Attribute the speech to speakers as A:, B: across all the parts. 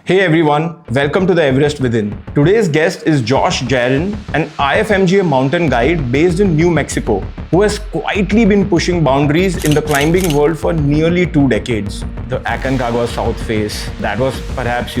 A: Hey everyone, welcome to the Everest Within. Today's guest is Josh Jarrin, an IFMGA mountain guide based in New Mexico, who has quietly been pushing boundaries in the climbing world for nearly 2 decades. The Aconcagua South Face, that was perhaps,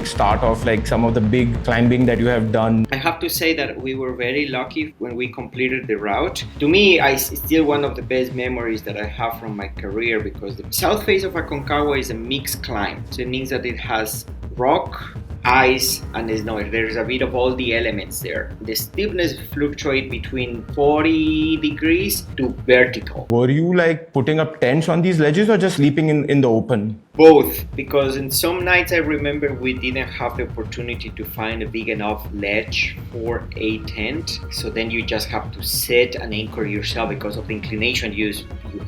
A: start of some of the big climbing that you have done.
B: I have to say that we were very lucky when we completed the route. To me, it's still one of the best memories that I have from my career because the south face of Aconcagua is a mixed climb. So it means that it has rock, ice, and snow. There's a bit of all the elements there. The steepness fluctuates between 40 degrees to vertical.
A: Were you putting up tents on these ledges or just sleeping in the open?
B: Both, because in some nights I remember we didn't have the opportunity to find a big enough ledge for a tent. So then you just have to sit and anchor yourself because of the inclination. You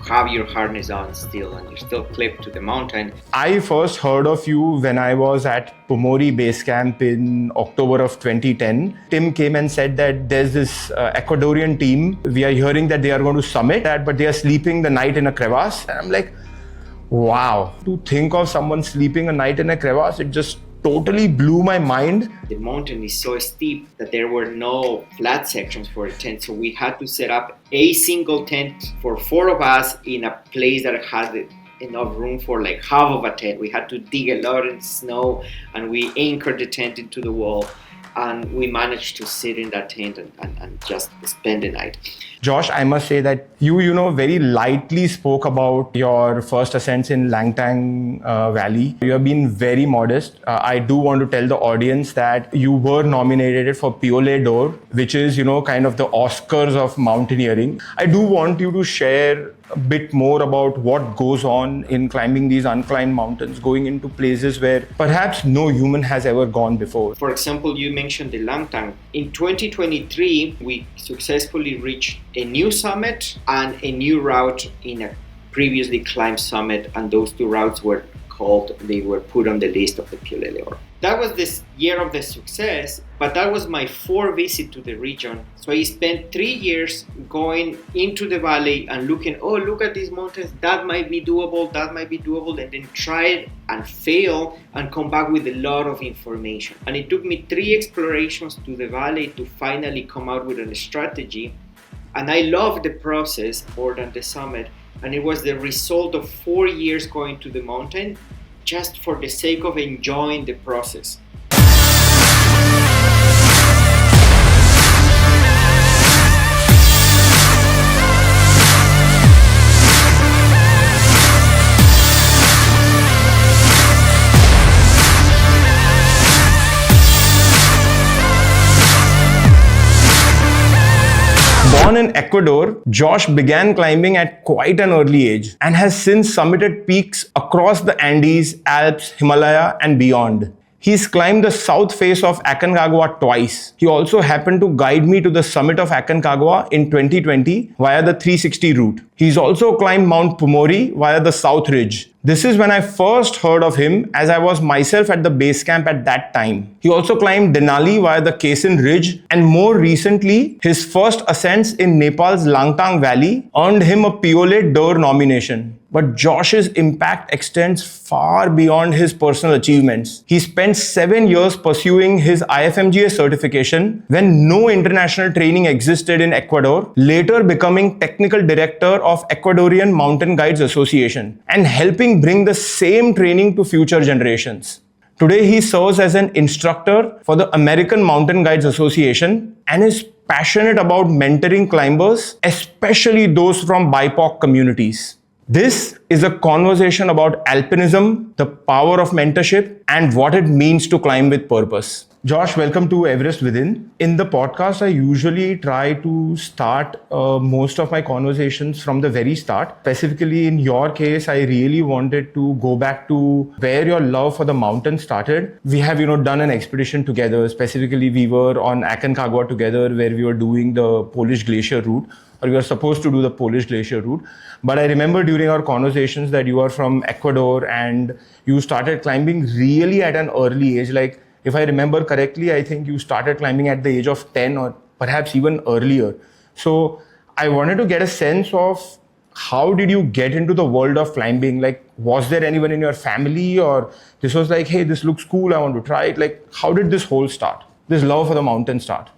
B: have your harness on still and you're still clipped to the mountain.
A: I first heard of you when I was at Pumori base camp in October of 2010. Tim came and said that there's this Ecuadorian team. We are hearing that they are going to summit that, but they are sleeping the night in a crevasse. And I'm like, wow, to think of someone sleeping a night in a crevasse, it just totally blew my mind.
B: The mountain is so steep that there were no flat sections for a tent. So we had to set up a single tent for 4 of us in a place that had enough room for half of a tent. We had to dig a lot in snow and we anchored the tent into the wall. And we managed to sit in that tent and just spend the night.
A: Josh, I must say that you very lightly spoke about your first ascents in Langtang Valley. You have been very modest. I do want to tell the audience that you were nominated for Piolet, which is, kind of the Oscars of mountaineering. I do want you to share a bit more about what goes on in climbing these unclimbed mountains, going into places where perhaps no human has ever gone before.
B: For example, you mentioned the Langtang. In 2023, we successfully reached a new summit and a new route in a previously climbed summit, and those 2 routes were put on the list of the Piolet. That was this year of the success, but that was my 4th visit to the region. So I spent 3 years going into the valley and looking, look at these mountains, that might be doable, and then try it and fail and come back with a lot of information. And it took me 3 explorations to the valley to finally come out with a strategy. And I loved the process more than the summit. And it was the result of 4 years going to the mountain just for the sake of enjoying the process.
A: Born in Ecuador, Josh began climbing at quite an early age and has since summited peaks across the Andes, Alps, Himalaya and beyond. He's climbed the south face of Aconcagua twice. He also happened to guide me to the summit of Aconcagua in 2020 via the 360 route. He's also climbed Mount Pumori via the South Ridge. This is when I first heard of him, as I was myself at the base camp at that time. He also climbed Denali via the Quezon Ridge, and more recently, his first ascents in Nepal's Langtang Valley earned him a Piolet nomination. But Josh's impact extends far beyond his personal achievements. He spent 7 years pursuing his IFMGA certification when no international training existed in Ecuador, later becoming technical director of Ecuadorian Mountain Guides Association and helping bring the same training to future generations. Today, he serves as an instructor for the American Mountain Guides Association and is passionate about mentoring climbers, especially those from BIPOC communities. This is a conversation about alpinism, the power of mentorship, and what it means to climb with purpose. Josh, welcome to Everest Within. In the podcast, I usually try to start most of my conversations from the very start. Specifically, in your case, I really wanted to go back to where your love for the mountain started. We have, done an expedition together. Specifically, we were on Aconcagua together, where we were doing the Polish glacier route, or we were supposed to do the Polish glacier route. But I remember during our conversations that you are from Ecuador and you started climbing really at an early age. If I remember correctly, I think you started climbing at the age of 10 or perhaps even earlier. So I wanted to get a sense of how did you get into the world of climbing? Like, was there anyone in your family, or this was like, hey, this looks cool, I want to try it? Like, how did this whole start? This love for the mountain start?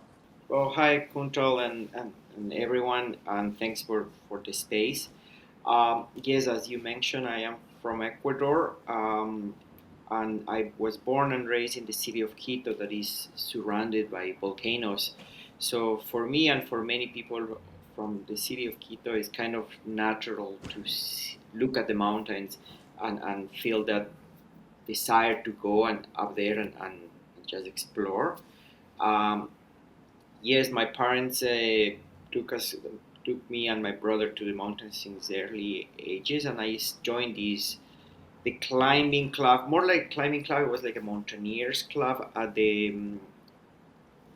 B: Well, hi, Kuntal and everyone, and thanks for the space. Yes, as you mentioned, I am from Ecuador, and I was born and raised in the city of Quito that is surrounded by volcanoes. So for me and for many people from the city of Quito, it's kind of natural to look at the mountains and feel that desire to go and up there and just explore. Um, yes, my parents took us took me and my brother to the mountains since early ages, and I joined the climbing club, more like climbing club. It was like a mountaineers club at the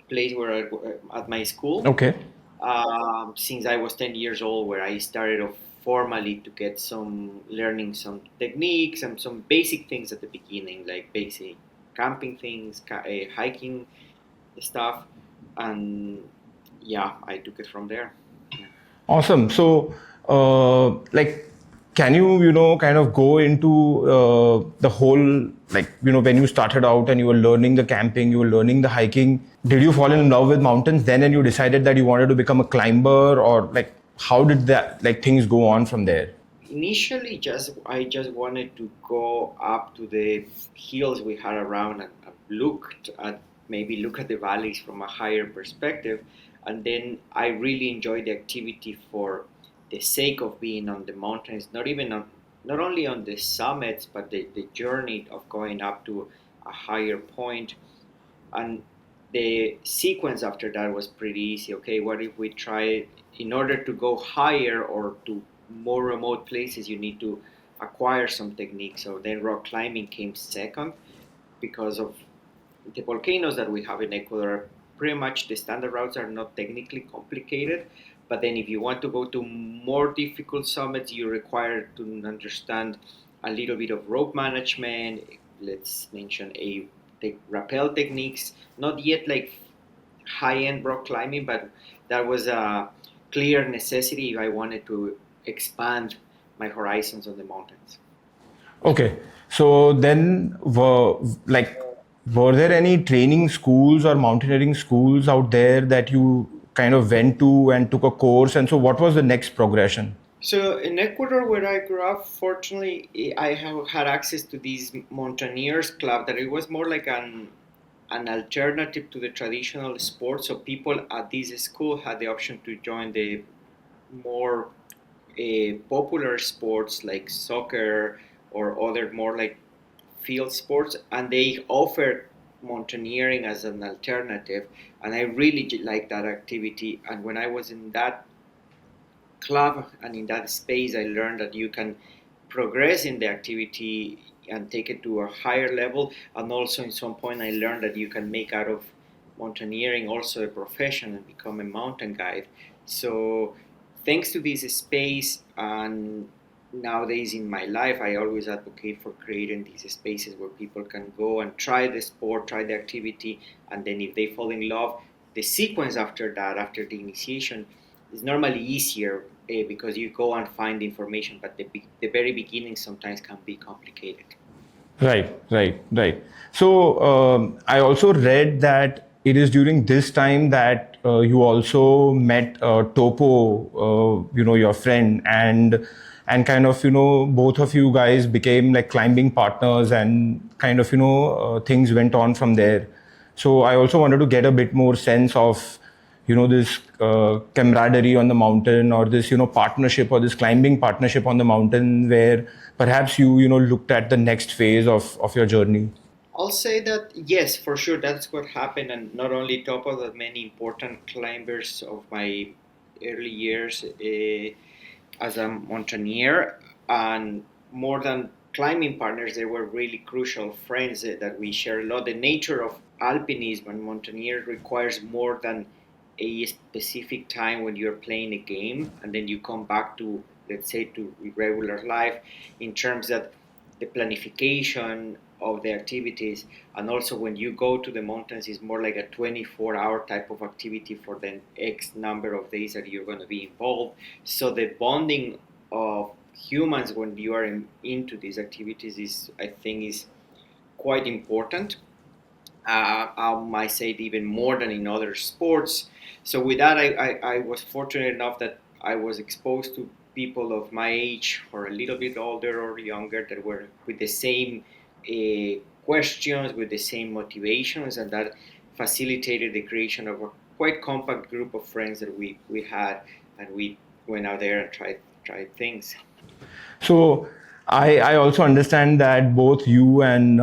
B: place where at my school.
A: Okay.
B: Since I was 10 years old, where I started off formally to get some learning some techniques and some basic things at the beginning, like basic camping things, hiking stuff, and yeah, I took it from there. Yeah.
A: Awesome. So, like, can you, kind of go into the whole, like, when you started out and you were learning the camping, you were learning the hiking, did you fall in love with mountains then and you decided that you wanted to become a climber, or like, how did that, like, things go on from there?
B: Initially, just I just wanted to go up to the hills we had around and look at the valleys from a higher perspective, and then I really enjoyed the activity for the sake of being on the mountains, not only on the summits, but the journey of going up to a higher point. And the sequence after that was pretty easy. Okay, what if we try, in order to go higher or to more remote places, you need to acquire some techniques. So then rock climbing came second because of the volcanoes that we have in Ecuador. Pretty much the standard routes are not technically complicated, but then if you want to go to more difficult summits, you require to understand a little bit of rope management. Let's mention rappel techniques. Not yet like high-end rock climbing, but that was a clear necessity if I wanted to expand my horizons on the mountains.
A: Okay. So then, were there any training schools or mountaineering schools out there that you kind of went to and took a course? And so, what was the next progression?
B: So in Ecuador, where I grew up, fortunately, I have had access to these mountaineers club. That it was more like an alternative to the traditional sports. So people at this school had the option to join the more popular sports like soccer or other more like field sports, and they offer mountaineering as an alternative. And I really like that activity. And when I was in that club and in that space, I learned that you can progress in the activity and take it to a higher level. And also, in some point, I learned that you can make out of mountaineering also a profession and become a mountain guide. So, thanks to this space, and nowadays in my life, I always advocate for creating these spaces where people can go and try the sport, try the activity, and then if they fall in love, the sequence after that, after the initiation, is normally easier because you go and find information, but the very beginning sometimes can be complicated.
A: Right, right, right. So I also read that it is during this time that you also met Topo, your friend, and kind of both of you guys became like climbing partners, and kind of things went on from there. So I also wanted to get a bit more sense of this camaraderie on the mountain, or this partnership, or this climbing partnership on the mountain, where perhaps you looked at the next phase of your journey.
B: I'll say that yes, for sure, that's what happened, and not only Topo, but many important climbers of my early years as a mountaineer, and more than climbing partners, they were really crucial friends that we share a lot. The nature of alpinism and mountaineer requires more than a specific time when you're playing a game, and then you come back to, let's say, to regular life, in terms that the planification of the activities, and also when you go to the mountains is more like a 24-hour type of activity for the X number of days that you're going to be involved. So the bonding of humans when you are into these activities is, I think, is quite important. I might say it even more than in other sports. So with that, I was fortunate enough that I was exposed to people of my age or a little bit older or younger that were with the same questions, with the same motivations, and that facilitated the creation of a quite compact group of friends that we had, and we went out there and tried things.
A: So I also understand that both you and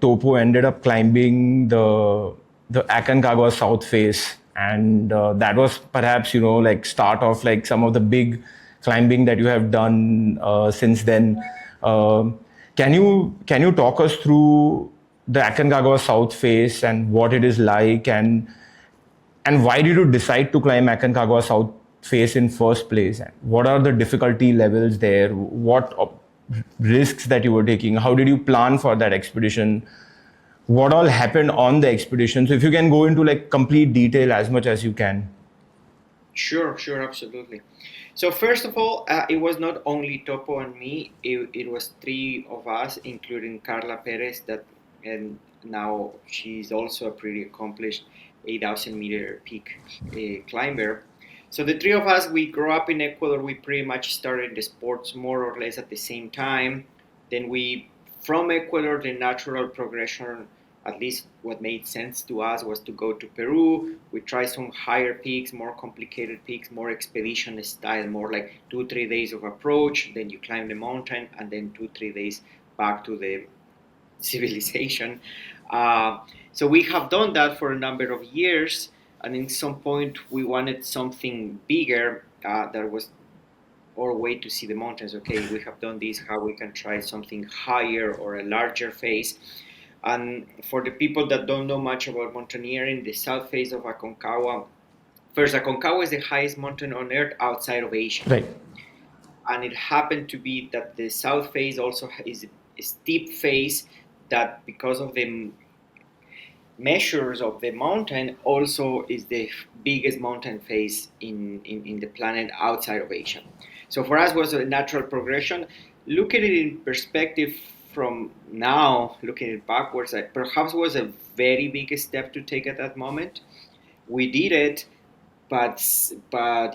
A: Topo ended up climbing the Aconcagua South Face, and that was perhaps like start of like some of the big climbing that you have done since then. Um can you talk us through the Aconcagua South Face and what it is like, and why did you decide to climb Aconcagua South Face in first place? What are the difficulty levels there? What risks that you were taking? How did you plan for that expedition? What all happened on the expedition? So if you can go into like complete detail as much as you can.
B: Sure, absolutely. So first of all, it was not only Topo and me. It was three of us, including Carla Perez, that and now she's also a pretty accomplished 8,000-meter peak climber. So the three of us, we grew up in Ecuador. We pretty much started the sports more or less at the same time. Then from Ecuador, the natural progression, at least what made sense to us, was to go to Peru. We tried some higher peaks, more complicated peaks, more expedition style, more like 2-3 days of approach. Then you climb the mountain, and then 2-3 days back to the civilization. So we have done that for a number of years, and in some point we wanted something bigger. That was our way to see the mountains. Okay, we have done this. How we can try something higher or a larger face. And for the people that don't know much about mountaineering, the south face of Aconcagua, first, Aconcagua is the highest mountain on earth outside of Asia.
A: Right.
B: And it happened to be that the south face also is a steep face that, because of the measures of the mountain, also is the biggest mountain face in the planet outside of Asia. So for us was a natural progression. Look at it in perspective from now, looking at it backwards, that perhaps was a very big step to take at that moment. We did it, but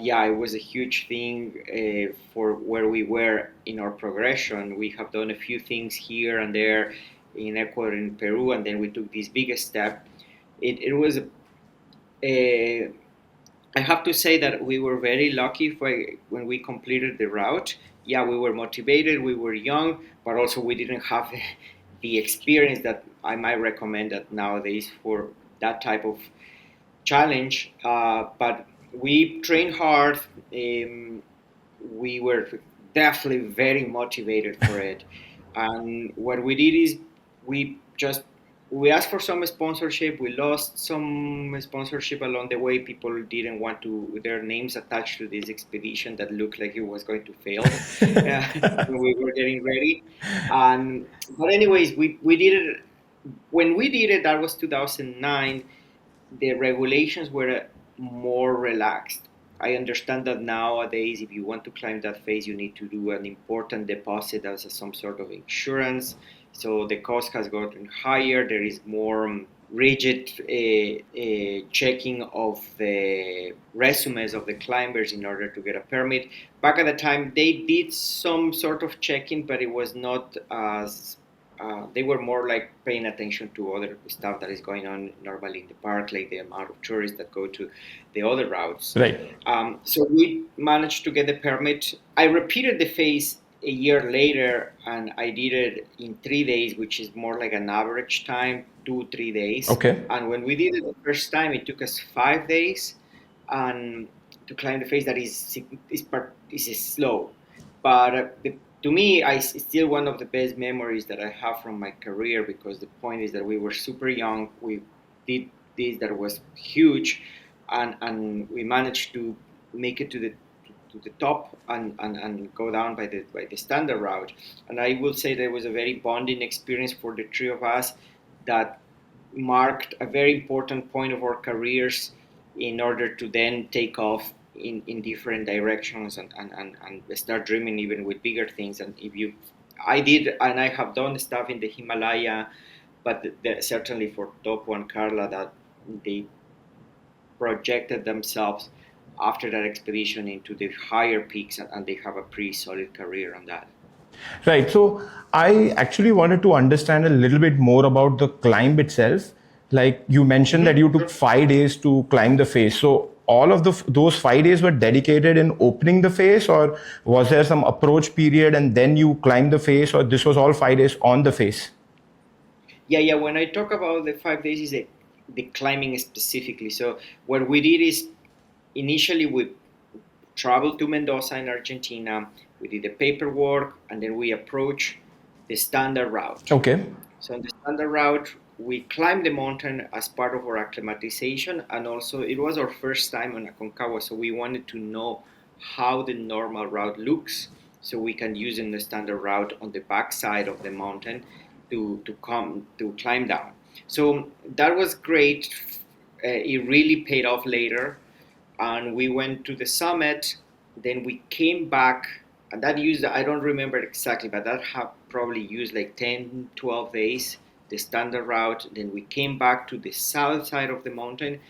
B: yeah, it was a huge thing for where we were in our progression. We have done a few things here and there in Ecuador and Peru, and then we took this biggest step. It was I have to say that we were very lucky when we completed the route. Yeah, we were motivated, we were young, but also we didn't have the experience that I might recommend that nowadays for that type of challenge. But we trained hard. We were definitely very motivated for it. And what we did is we just we asked for some sponsorship. We lost some sponsorship along the way. People didn't want to their names attached to this expedition that looked like it was going to fail when we were getting ready. And but anyways, we did it. When we did it, that was 2009. The regulations were more relaxed. I understand that nowadays, if you want to climb that face, you need to do an important deposit as some sort of insurance. So the cost has gotten higher. There is more rigid checking of the resumes of the climbers in order to get a permit. Back at the time, they did some sort of checking, but it was not as they were more like paying attention to other stuff that is going on normally in the park, like the amount of tourists that go to the other routes.
A: Right.
B: So we managed to get the permit. I repeated the phase a year later, and I did it in 3 days, which is more like an average time, 2-3 days.
A: Okay.
B: And when we did it the first time, it took us 5 days, and to climb the face that is slow, but to me, it's still one of the best memories that I have from my career, because the point is that we were super young. We did this that was huge, and we managed to make it to the top and go down by the standard route. And I will say that it was a very bonding experience for the three of us that marked a very important point of our careers in order to then take off in different directions and start dreaming even with bigger things. And if you, I did, and I have done stuff in the Himalaya, but certainly for Top One Carla, that they projected themselves after that expedition into the higher peaks, and they have a pretty solid career on that.
A: Right. So I actually wanted to understand a little bit more about the climb itself. Like you mentioned that you took 5 days to climb the face. So all of those 5 days were dedicated in opening the face, or was there some approach period and then you climbed the face, or this was all 5 days on the face?
B: Yeah. When I talk about the 5 days, is the climbing specifically. So what we did is initially we traveled to Mendoza in Argentina. We did the paperwork, and then we approached the standard route.
A: Okay.
B: So on the standard route, we climbed the mountain as part of our acclimatization, and also it was our first time on Aconcagua, so we wanted to know how the normal route looks, so we can use in the standard route on the backside of the mountain to climb down. So that was great. It really paid off later, and we went to the summit. Then we came back, and that used, I don't remember exactly, but that have probably used like 10, 12 days, the standard route. Then we came back to the south side of the mountain,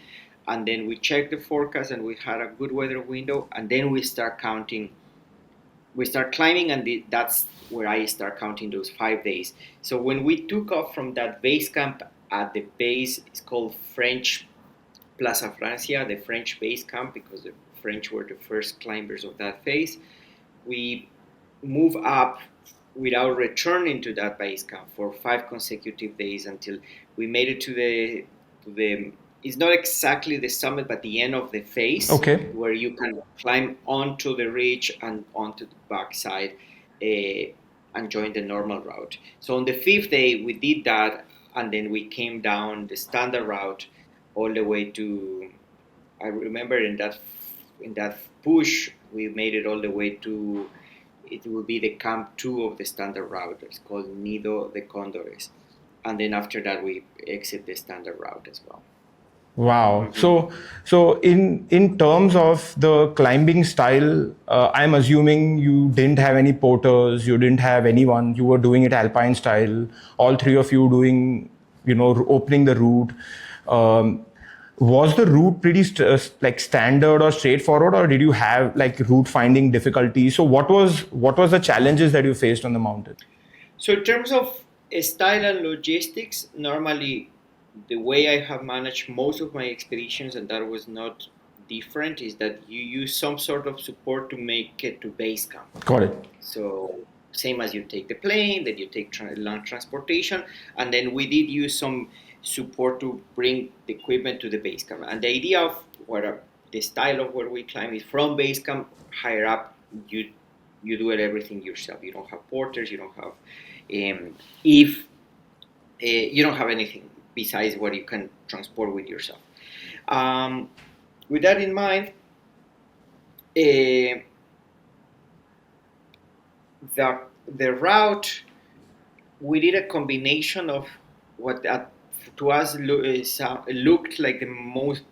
B: and then we checked the forecast, and we had a good weather window, and then we start counting. We start climbing, and that's where I start counting those 5 days. So when we took off from that base camp at the base, it's called French Plaza Francia, the French base camp, because the French were the first climbers of that phase. We move up without returning to that base camp for 5 consecutive days until we made it to the it's not exactly the summit, but the end of the phase,
A: Okay.
B: where you can climb onto the ridge and onto the backside and join the normal route. So on the 5th day, we did that, and then we came down the standard route all the way to. I remember in that push, we made it all the way to. It will be the Camp 2 of the standard route. It's called Nido de Condores, and then after that, we exit the standard route as well.
A: Wow. So in terms of the climbing style, I'm assuming you didn't have any porters, you didn't have anyone, you were doing it alpine style, all three of you doing, opening the route. Was the route pretty like standard or straightforward, or did you have like route finding difficulties? So what was the challenges that you faced on the mountain?
B: So in terms of style and logistics, normally the way I have managed most of my expeditions, and that was not different, is that you use some sort of support to make it to base camp.
A: Got it.
B: So same as you take the plane, then you take land transportation, and then we did use some support to bring the equipment to the base camp. And the idea of the style of where we climb is from base camp higher up, you do it everything yourself. You don't have porters, you don't have if you don't have anything besides what you can transport with yourself. With that in mind, the route, we did a combination of what to us looked like the most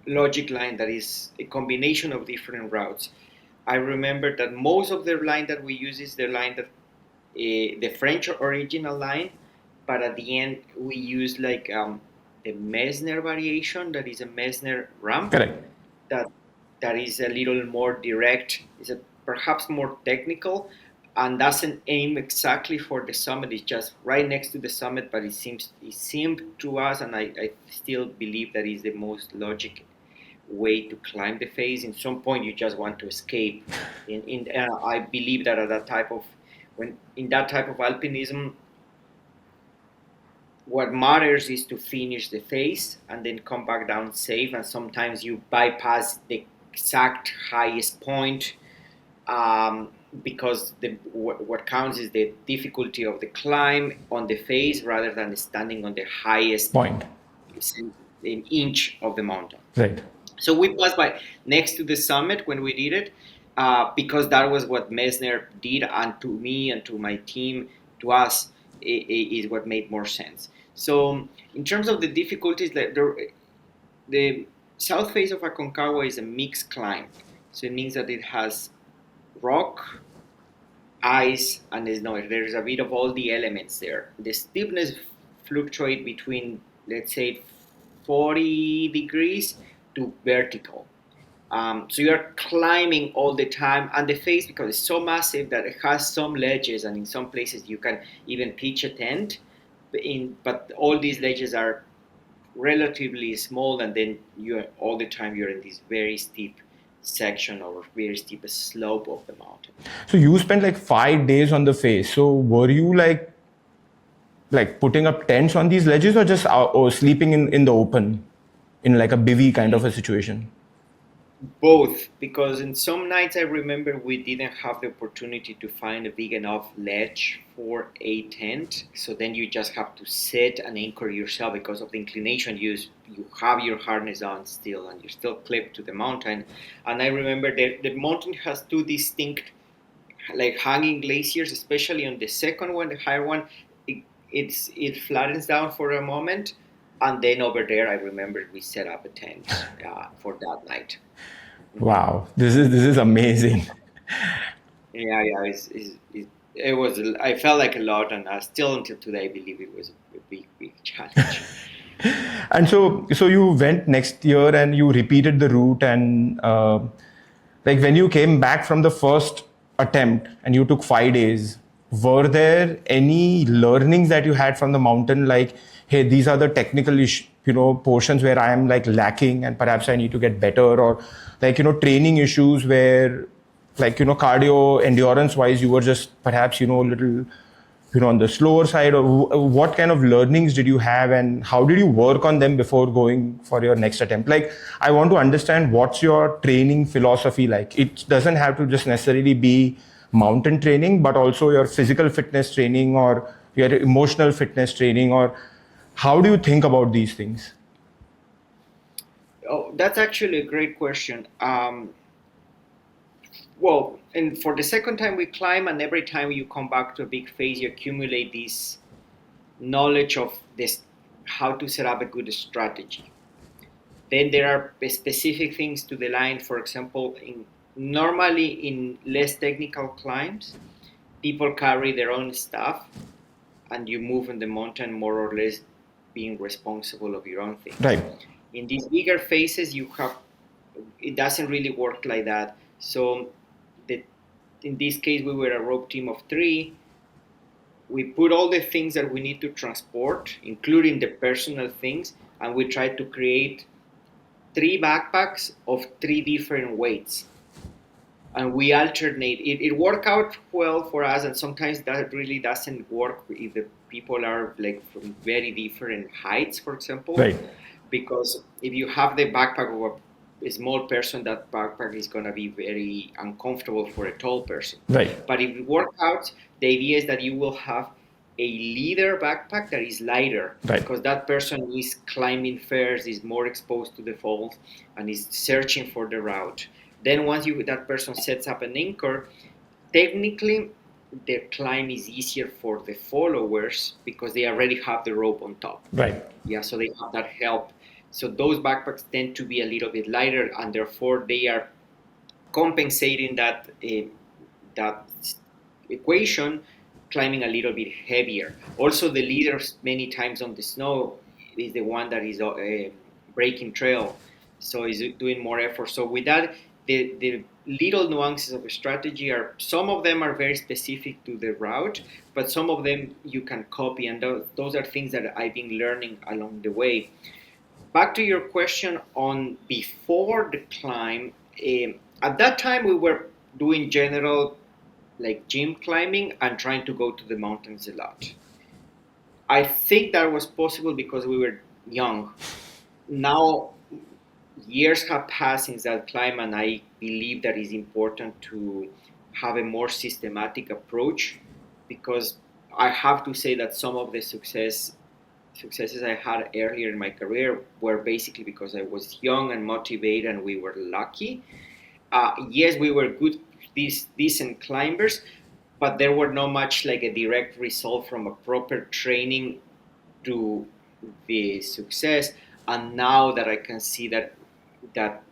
B: logic line, that is a combination of different routes. I remember that most of the line that we use is the line that the French original line, but at the end we use like the Messner variation, that is a Messner ramp.
A: Correct.
B: That is a little more direct, is perhaps more technical, and doesn't aim exactly for the summit. It's just right next to the summit, but it seemed to us, and I still believe that is the most logic way to climb the face. In some point, you just want to escape. I believe that in that type of alpinism, what matters is to finish the face and then come back down safe. And sometimes you bypass the exact highest point because what counts is the difficulty of the climb on the face rather than standing on the highest
A: Point.
B: An inch of the mountain.
A: Right.
B: So we passed by next to the summit when we did it, because that was what Messner did, and to me and to my team, to us, is what made more sense. So in terms of the difficulties, the south face of Aconcagua is a mixed climb. So it means that it has rock, ice, and snow. There's a bit of all the elements there. The steepness fluctuate between, let's say, 40 degrees to vertical. So you're climbing all the time, and the face, because it's so massive, that it has some ledges, and in some places you can even pitch a tent. But all these ledges are relatively small, and then you're all the time you're in this very steep section or very steep slope of the mountain.
A: So you spent like 5 days on the face. So were you like putting up tents on these ledges, or just or sleeping in the open in like a bivvy kind of a situation?
B: Both, because in some nights I remember we didn't have the opportunity to find a big enough ledge for a tent. So then you just have to set and anchor yourself because of the inclination. You have your harness on still, and you're still clipped to the mountain. And I remember that the mountain has two distinct, like, hanging glaciers, especially on the second one, the higher one. It flattens down for a moment, and then over there I remember we set up a tent for that night.
A: Wow, this is amazing.
B: Yeah. It was. I felt like a lot, and still until today, I believe it was a big challenge.
A: And so you went next year and you repeated the route, and like when you came back from the first attempt and you took 5 days, were there any learnings that you had from the mountain, like, hey, these are the technical portions where I am like lacking and perhaps I need to get better, or like training issues where, like, cardio endurance wise you were just perhaps a little on the slower side, or what kind of learnings did you have and how did you work on them before going for your next attempt? Like, I want to understand what's your training philosophy like. It doesn't have to just necessarily be mountain training, but also your physical fitness training or your emotional fitness training, or how do you think about these things?
B: Oh, that's actually a great question. Well, and for the second time we climb, and every time you come back to a big phase, you accumulate this knowledge of this, how to set up a good strategy. Then there are specific things to the line. For example, normally in less technical climbs, people carry their own stuff, and you move in the mountain more or less being responsible of your own things.
A: Right.
B: In these bigger phases, it doesn't really work like that. So in this case, we were a rope team of 3. We put all the things that we need to transport, including the personal things, and we tried to create 3 backpacks of 3 different weights. And we alternate. It worked out well for us, and sometimes that really doesn't work if the people are like from very different heights, for example.
A: Right.
B: Because if you have the backpack of a small person, that backpack is going to be very uncomfortable for a tall person.
A: Right.
B: But if it works out, the idea is that you will have a leader backpack that is lighter,
A: Right.
B: because that person is climbing first, is more exposed to the falls, and is searching for the route. Then once that person sets up an anchor, technically the climb is easier for the followers because they already have the rope on top.
A: Right.
B: Yeah, so they have that help. So those backpacks tend to be a little bit lighter, and therefore they are compensating that equation, climbing a little bit heavier. Also, the leaders many times on the snow is the one that is breaking trail, so is doing more effort. So with that, the little nuances of a strategy are, some of them are very specific to the route, but some of them you can copy, and those are things that I've been learning along the way. Back to your question on before the climb, at that time we were doing general like gym climbing and trying to go to the mountains a lot. I think that was possible because we were young. Now years have passed since that climb, and I believe that it's important to have a more systematic approach, because I have to say that some of the successes I had earlier in my career were basically because I was young and motivated, and we were lucky. Yes, we were decent climbers, but there were not much like a direct result from a proper training to the success. And now that I can see that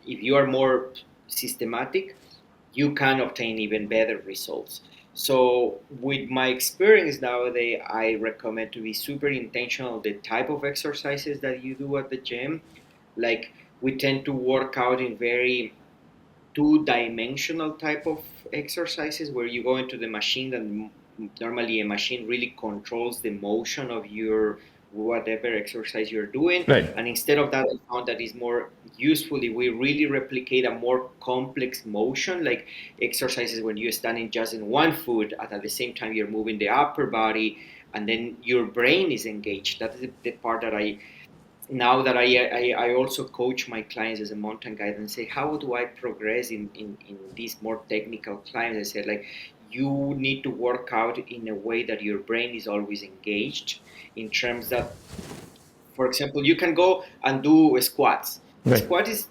B: if you are more systematic, you can obtain even better results. So with my experience nowadays, I recommend to be super intentional the type of exercises that you do at the gym. Like, we tend to work out in very two-dimensional type of exercises where you go into the machine, and normally a machine really controls the motion of your whatever exercise you're doing.
A: Right.
B: And instead of that, I found that is more useful if we really replicate a more complex motion, like exercises when you're standing just in one foot and at the same time you're moving the upper body, and then your brain is engaged. That is the part that I now that I also coach my clients as a mountain guide and say, how do I progress in these more technical climbs? I said, like, you need to work out in a way that your brain is always engaged, in terms that, for example, you can go and do squats. The
A: Right.
B: squat is,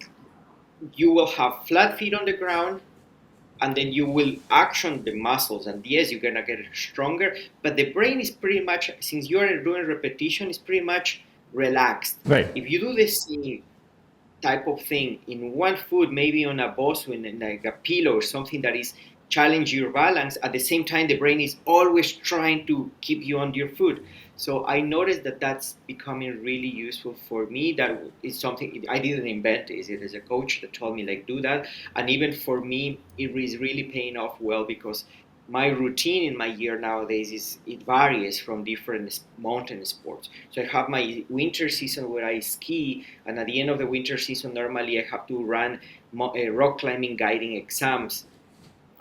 B: you will have flat feet on the ground, and then you will action the muscles, and yes, you're gonna get stronger, but the brain is pretty much, since you're doing repetition, is pretty much relaxed.
A: Right.
B: If you do the same type of thing in one foot, maybe on a boss in like a pillow or something that is challenge your balance, at the same time the brain is always trying to keep you on your foot. So I noticed that that's becoming really useful for me. That is something I didn't invent. Is it as a coach that told me, like, do that. And even for me, it is really paying off well, because my routine in my year nowadays is, it varies from different mountain sports. So I have my winter season where I ski, and at the end of the winter season, normally I have to run rock climbing guiding exams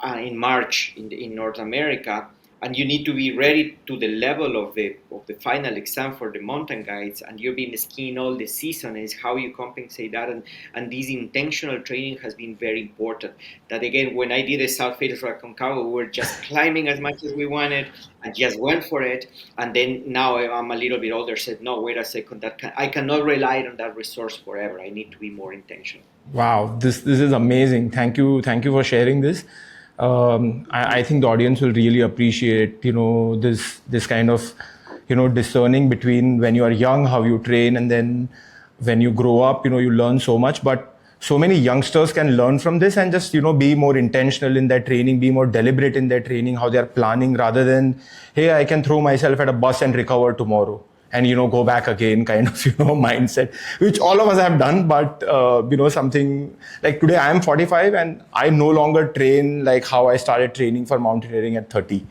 B: in March in North America, and you need to be ready to the level of the final exam for the mountain guides, and you've been skiing all the season. Is how you compensate that, and this intentional training has been very important. That again, when I did the South Face of Aconcagua, we were just climbing as much as we wanted and just went for it. And then now I'm a little bit older, said, no, wait a second, I cannot rely on that resource forever. I need to be more intentional.
A: Wow, this is amazing. Thank you for sharing this. I think the audience will really appreciate, this kind of, discerning between when you are young, how you train, and then when you grow up, you learn so much. But so many youngsters can learn from this and just, be more intentional in their training, be more deliberate in their training, how they are planning, rather than, hey, I can throw myself at a bus and recover tomorrow and go back again kind of mindset, which all of us have done. But something like today, I am 45 and I no longer train like how I started training for mountaineering at 30.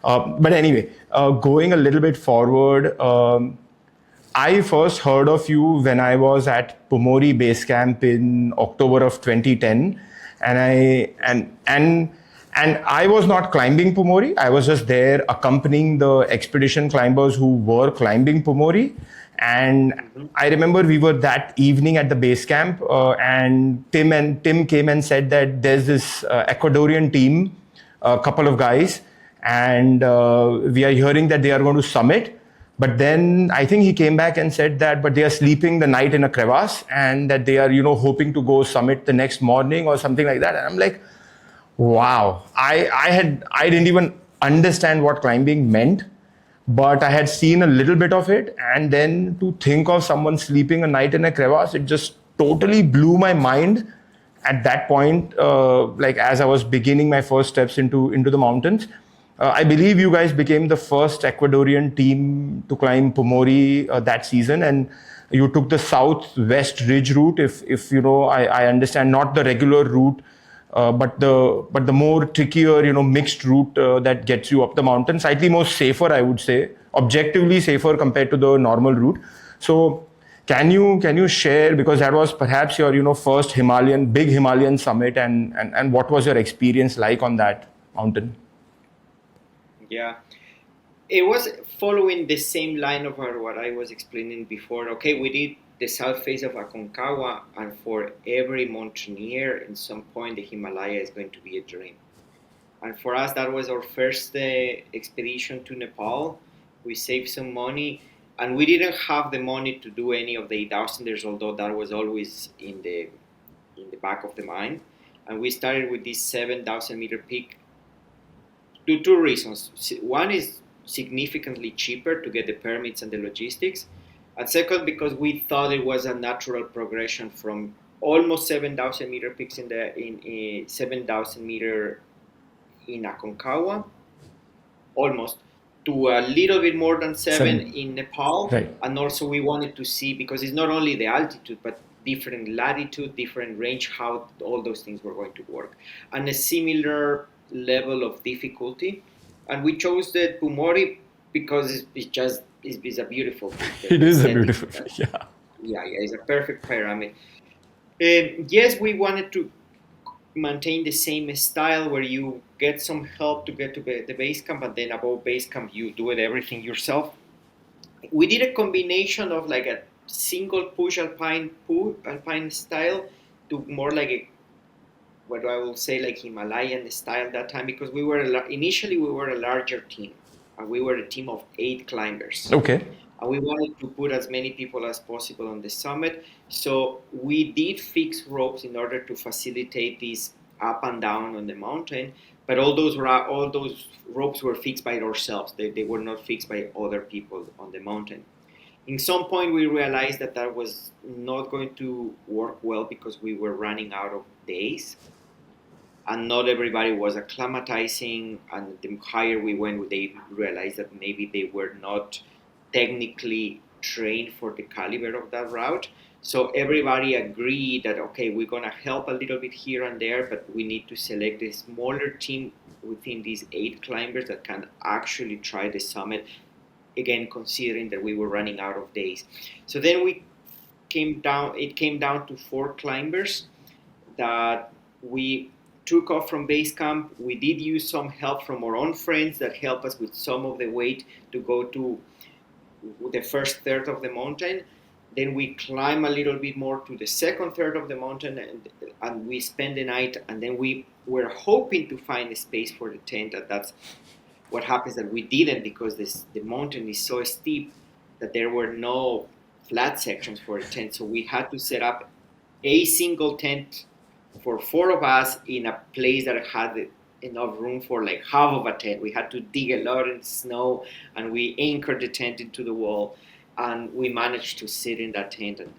A: But anyway, going a little bit forward, I first heard of you when I was at Pumori base camp in October of 2010, and I was not climbing Pumori. I was just there accompanying the expedition climbers who were climbing Pumori. And I remember we were that evening at the base camp, and Tim came and said that there's this Ecuadorian team, a couple of guys, and we are hearing that they are going to summit. But then I think he came back and said that, but they are sleeping the night in a crevasse, and that they are, hoping to go summit the next morning or something like that. And I'm like, wow, I didn't even understand what climbing meant, but I had seen a little bit of it, and then to think of someone sleeping a night in a crevasse, it just totally blew my mind. At that point, like as I was beginning my first steps into the mountains, I believe you guys became the first Ecuadorian team to climb Pumori that season, and you took the southwest ridge route. If I understand, not the regular route. But the more trickier, mixed route that gets you up the mountain, slightly more safer, I would say, objectively safer compared to the normal route. So, can you share, because that was perhaps your first big Himalayan summit, and what was your experience like on that mountain?
B: Yeah, it was following the same line of what I was explaining before. Okay, we did the south face of Aconcagua, and for every mountaineer, in some point, the Himalaya is going to be a dream. And for us, that was our first expedition to Nepal. We saved some money, and we didn't have the money to do any of the 8,000ers, although that was always in the back of the mind. And we started with this 7,000-meter peak. Two reasons. One is significantly cheaper to get the permits and the logistics. And second, because we thought it was a natural progression from almost 7,000 meter peaks in 7,000 meter in Aconcagua, almost, to a little bit more than seven
A: Seven.
B: in Nepal.
A: Right.
B: And also we wanted to see, because it's not only the altitude, but different latitude, different range, how all those things were going to work. And a similar level of difficulty. And we chose the Pumori because it's a beautiful peak.
A: It
B: The
A: is a
B: aesthetics
A: beautiful,
B: of that.
A: yeah.
B: Yeah, it's a perfect pyramid. Yes, we wanted to maintain the same style where you get some help to get to the base camp, and then above base camp you do it everything yourself. We did a combination of like a single push alpine style to more like a, what I will say, like Himalayan style that time, because initially we were a larger team, and we were a team of 8 climbers,
A: Okay.
B: and we wanted to put as many people as possible on the summit. So we did fix ropes in order to facilitate this up and down on the mountain. But all those ropes were fixed by ourselves. They were not fixed by other people on the mountain. In some point, we realized that that was not going to work well because we were running out of days, and not everybody was acclimatizing. And the higher we went, they realized that maybe they were not technically trained for the caliber of that route. So everybody agreed that, okay, we're going to help a little bit here and there, but we need to select a smaller team within these 8 climbers that can actually try the summit, again considering that we were running out of days. So then it came down to 4 climbers that we took off from base camp. We did use some help from our own friends that helped us with some of the weight to go to the first third of the mountain. Then we climb a little bit more to the second third of the mountain, and we spend the night. And then we were hoping to find a space for the tent. And that's what happens, that we didn't, because the mountain is so steep that there were no flat sections for the tent. So we had to set up a single tent for 4 of us in a place that had enough room for like half of a tent. We had to dig a lot in the snow, and we anchored the tent into the wall, and we managed to sit in that tent and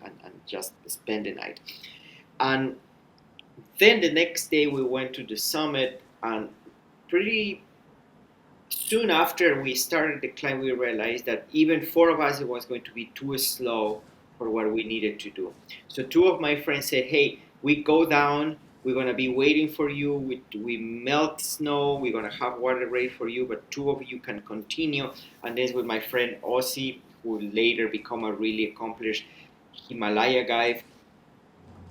B: just spend the night. And then the next day we went to the summit, and pretty soon after we started the climb, we realized that even 4 of us, it was going to be too slow for what we needed to do. So 2 of my friends said, hey, we go down, we're going to be waiting for you. We melt snow, we're going to have water ready for you, but 2 of you can continue. And then with my friend Ozzy, who later become a really accomplished Himalaya guide,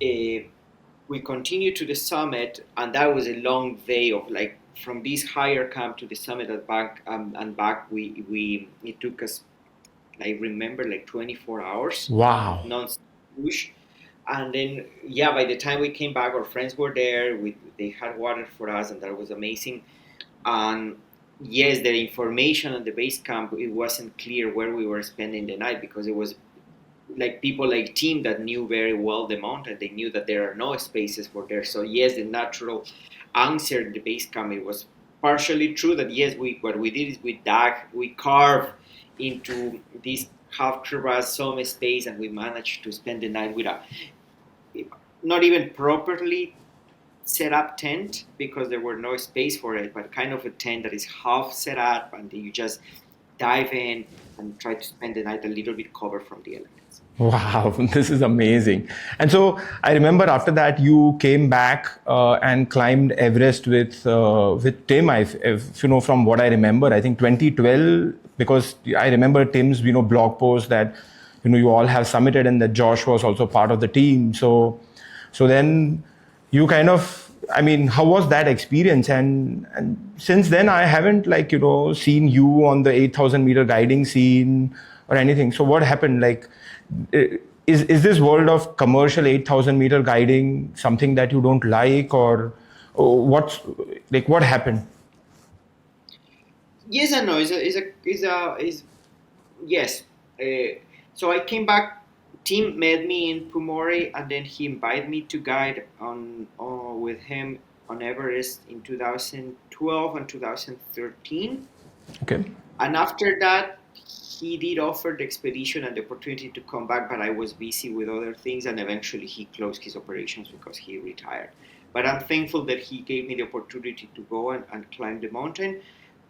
B: we continued to the summit, and that was a long day of like from this higher camp to the summit and back. We it took us, I remember, like 24 hours
A: Wow.
B: non-stop push. And then, yeah, by the time we came back, our friends were there. They had water for us, and that was amazing. And yes, the information on the base camp, it wasn't clear where we were spending the night, because it was like people like team that knew very well the mountain. They knew that there are no spaces for there. So yes, the natural answer in the base camp, it was partially true that yes, what we did is we carved into this half crevasse some space, and we managed to spend the night with a not even properly set up tent, because there were no space for it, but kind of a tent that is half set up, and you just dive in and try to spend the night a little bit covered from the elements.
A: Wow, this is amazing. And so I remember after that you came back and climbed Everest with Tim. If you know, from what I remember, I think 2012, because I remember Tim's blog post that you all have summited, and that Josh was also part of the team. So then you kind of, I mean, how was that experience? And since then I haven't seen you on the 8,000 meter guiding scene or anything. So what happened? Like, is this world of commercial 8,000 meter guiding something that you don't like, or what happened?
B: Yes and no. Yes. So I came back. Tim met me in Pumori, and then he invited me to guide on with him on Everest in 2012 and 2013.
A: Okay.
B: And after that, he did offer the expedition and the opportunity to come back, but I was busy with other things, and eventually he closed his operations because he retired. But I'm thankful that he gave me the opportunity to go and climb the mountain.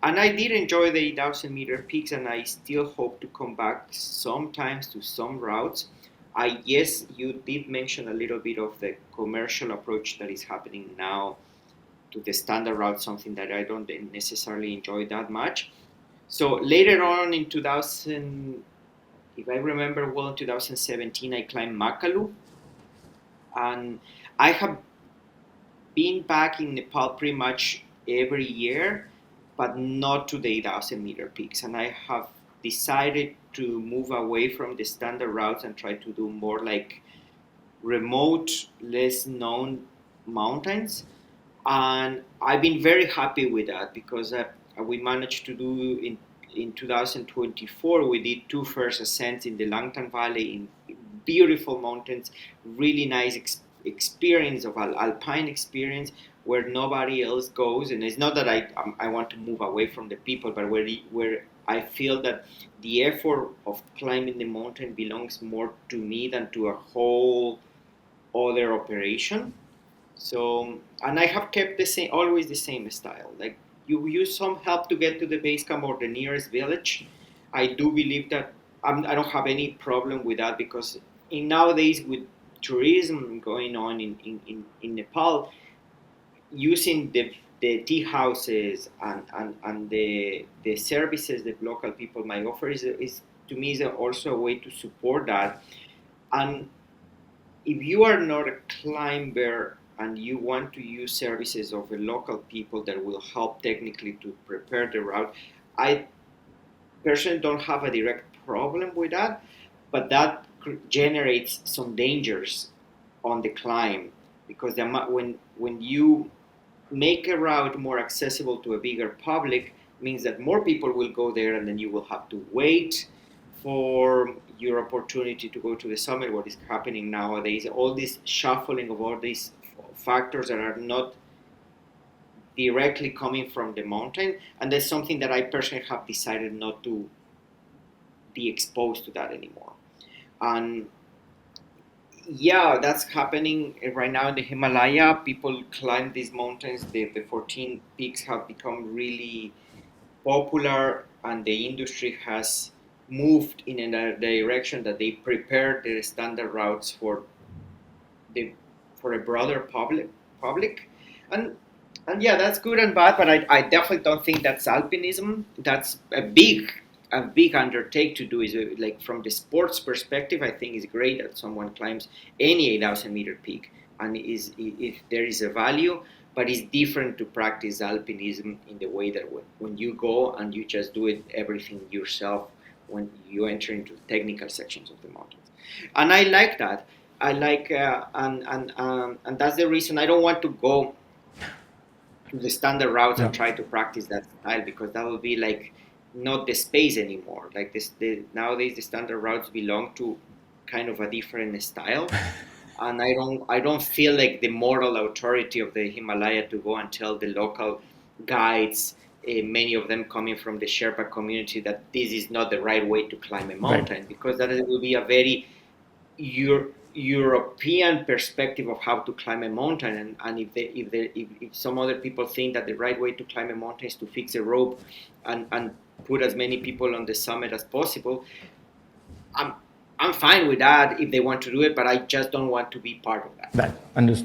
B: And I did enjoy the 8,000-meter peaks, and I still hope to come back sometimes to some routes. Yes, you did mention a little bit of the commercial approach that is happening now to the standard route, something that I don't necessarily enjoy that much. So later on in 2000, if I remember well, in 2017, I climbed Makalu, and I have been back in Nepal pretty much every year, but not to the 8,000-meter peaks. And I have decided to move away from the standard routes and try to do more like remote, less known mountains. And I've been very happy with that because we managed to do in 2024, we did two first ascents in the Langtang Valley in beautiful mountains, really nice experience of alpine experience where nobody else goes. And it's not that I want to move away from the people, but where I feel that the effort of climbing the mountain belongs more to me than to a whole other operation. So, and I have kept always the same style. Like you use some help to get to the base camp or the nearest village. I do believe that I don't have any problem with that because nowadays with tourism going on in Nepal, using the tea houses and the services that local people might offer is to me is also a way to support that. And if you are not a climber and you want to use services of the local people that will help technically to prepare the route, I personally don't have a direct problem with that, but that generates some dangers on the climb because when you make a route more accessible to a bigger public means that more people will go there, and then you will have to wait for your opportunity to go to the summit. What is happening nowadays, all this shuffling of all these factors that are not directly coming from the mountain, and that's something that I personally have decided not to be exposed to that anymore. And yeah, that's happening right now in the Himalaya. People climb these mountains. The 14 peaks have become really popular, and the industry has moved in a direction that they prepare their standard routes the for a broader public. And yeah, that's good and bad, but I definitely don't think that's alpinism. That's a big undertake to do. Is like from the sports perspective, I think it's great that someone climbs any 8,000-meter peak, and is if there is a value, but it's different to practice alpinism in the way that when you go and you just do it everything yourself when you enter into technical sections of the mountains. And I like that. I like and that's the reason I don't want to go to the standard routes and try to practice that style, because that will be like not the space anymore. Like nowadays the standard routes belong to kind of a different style. And I don't feel like the moral authority of the Himalaya to go and tell the local guides, many of them coming from the Sherpa community, that this is not the right way to climb a mountain, because that will be a very European perspective of how to climb a mountain. And if some other people think that the right way to climb a mountain is to fix a rope and put as many people on the summit as possible, I'm fine with that if they want to do it, but I just don't want to be part of that.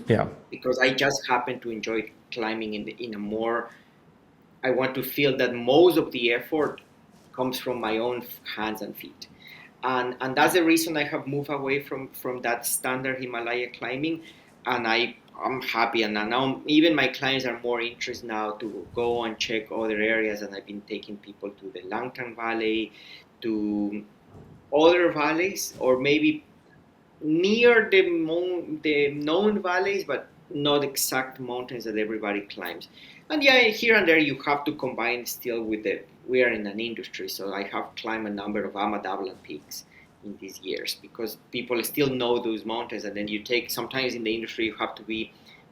A: Yeah.
B: Because I just happen to enjoy climbing in a more. I want to feel that most of the effort comes from my own hands and feet, and that's the reason I have moved away from that standard Himalaya climbing, and I'm happy. And now even my clients are more interested now to go and check other areas, and I've been taking people to the Langtang Valley, to other valleys, or maybe near the known valleys, but not exact mountains that everybody climbs. And yeah, here and there you have to combine still with we are in an industry, so I have climbed a number of Amadabla peaks in these years because people still know those mountains. And then sometimes in the industry you have to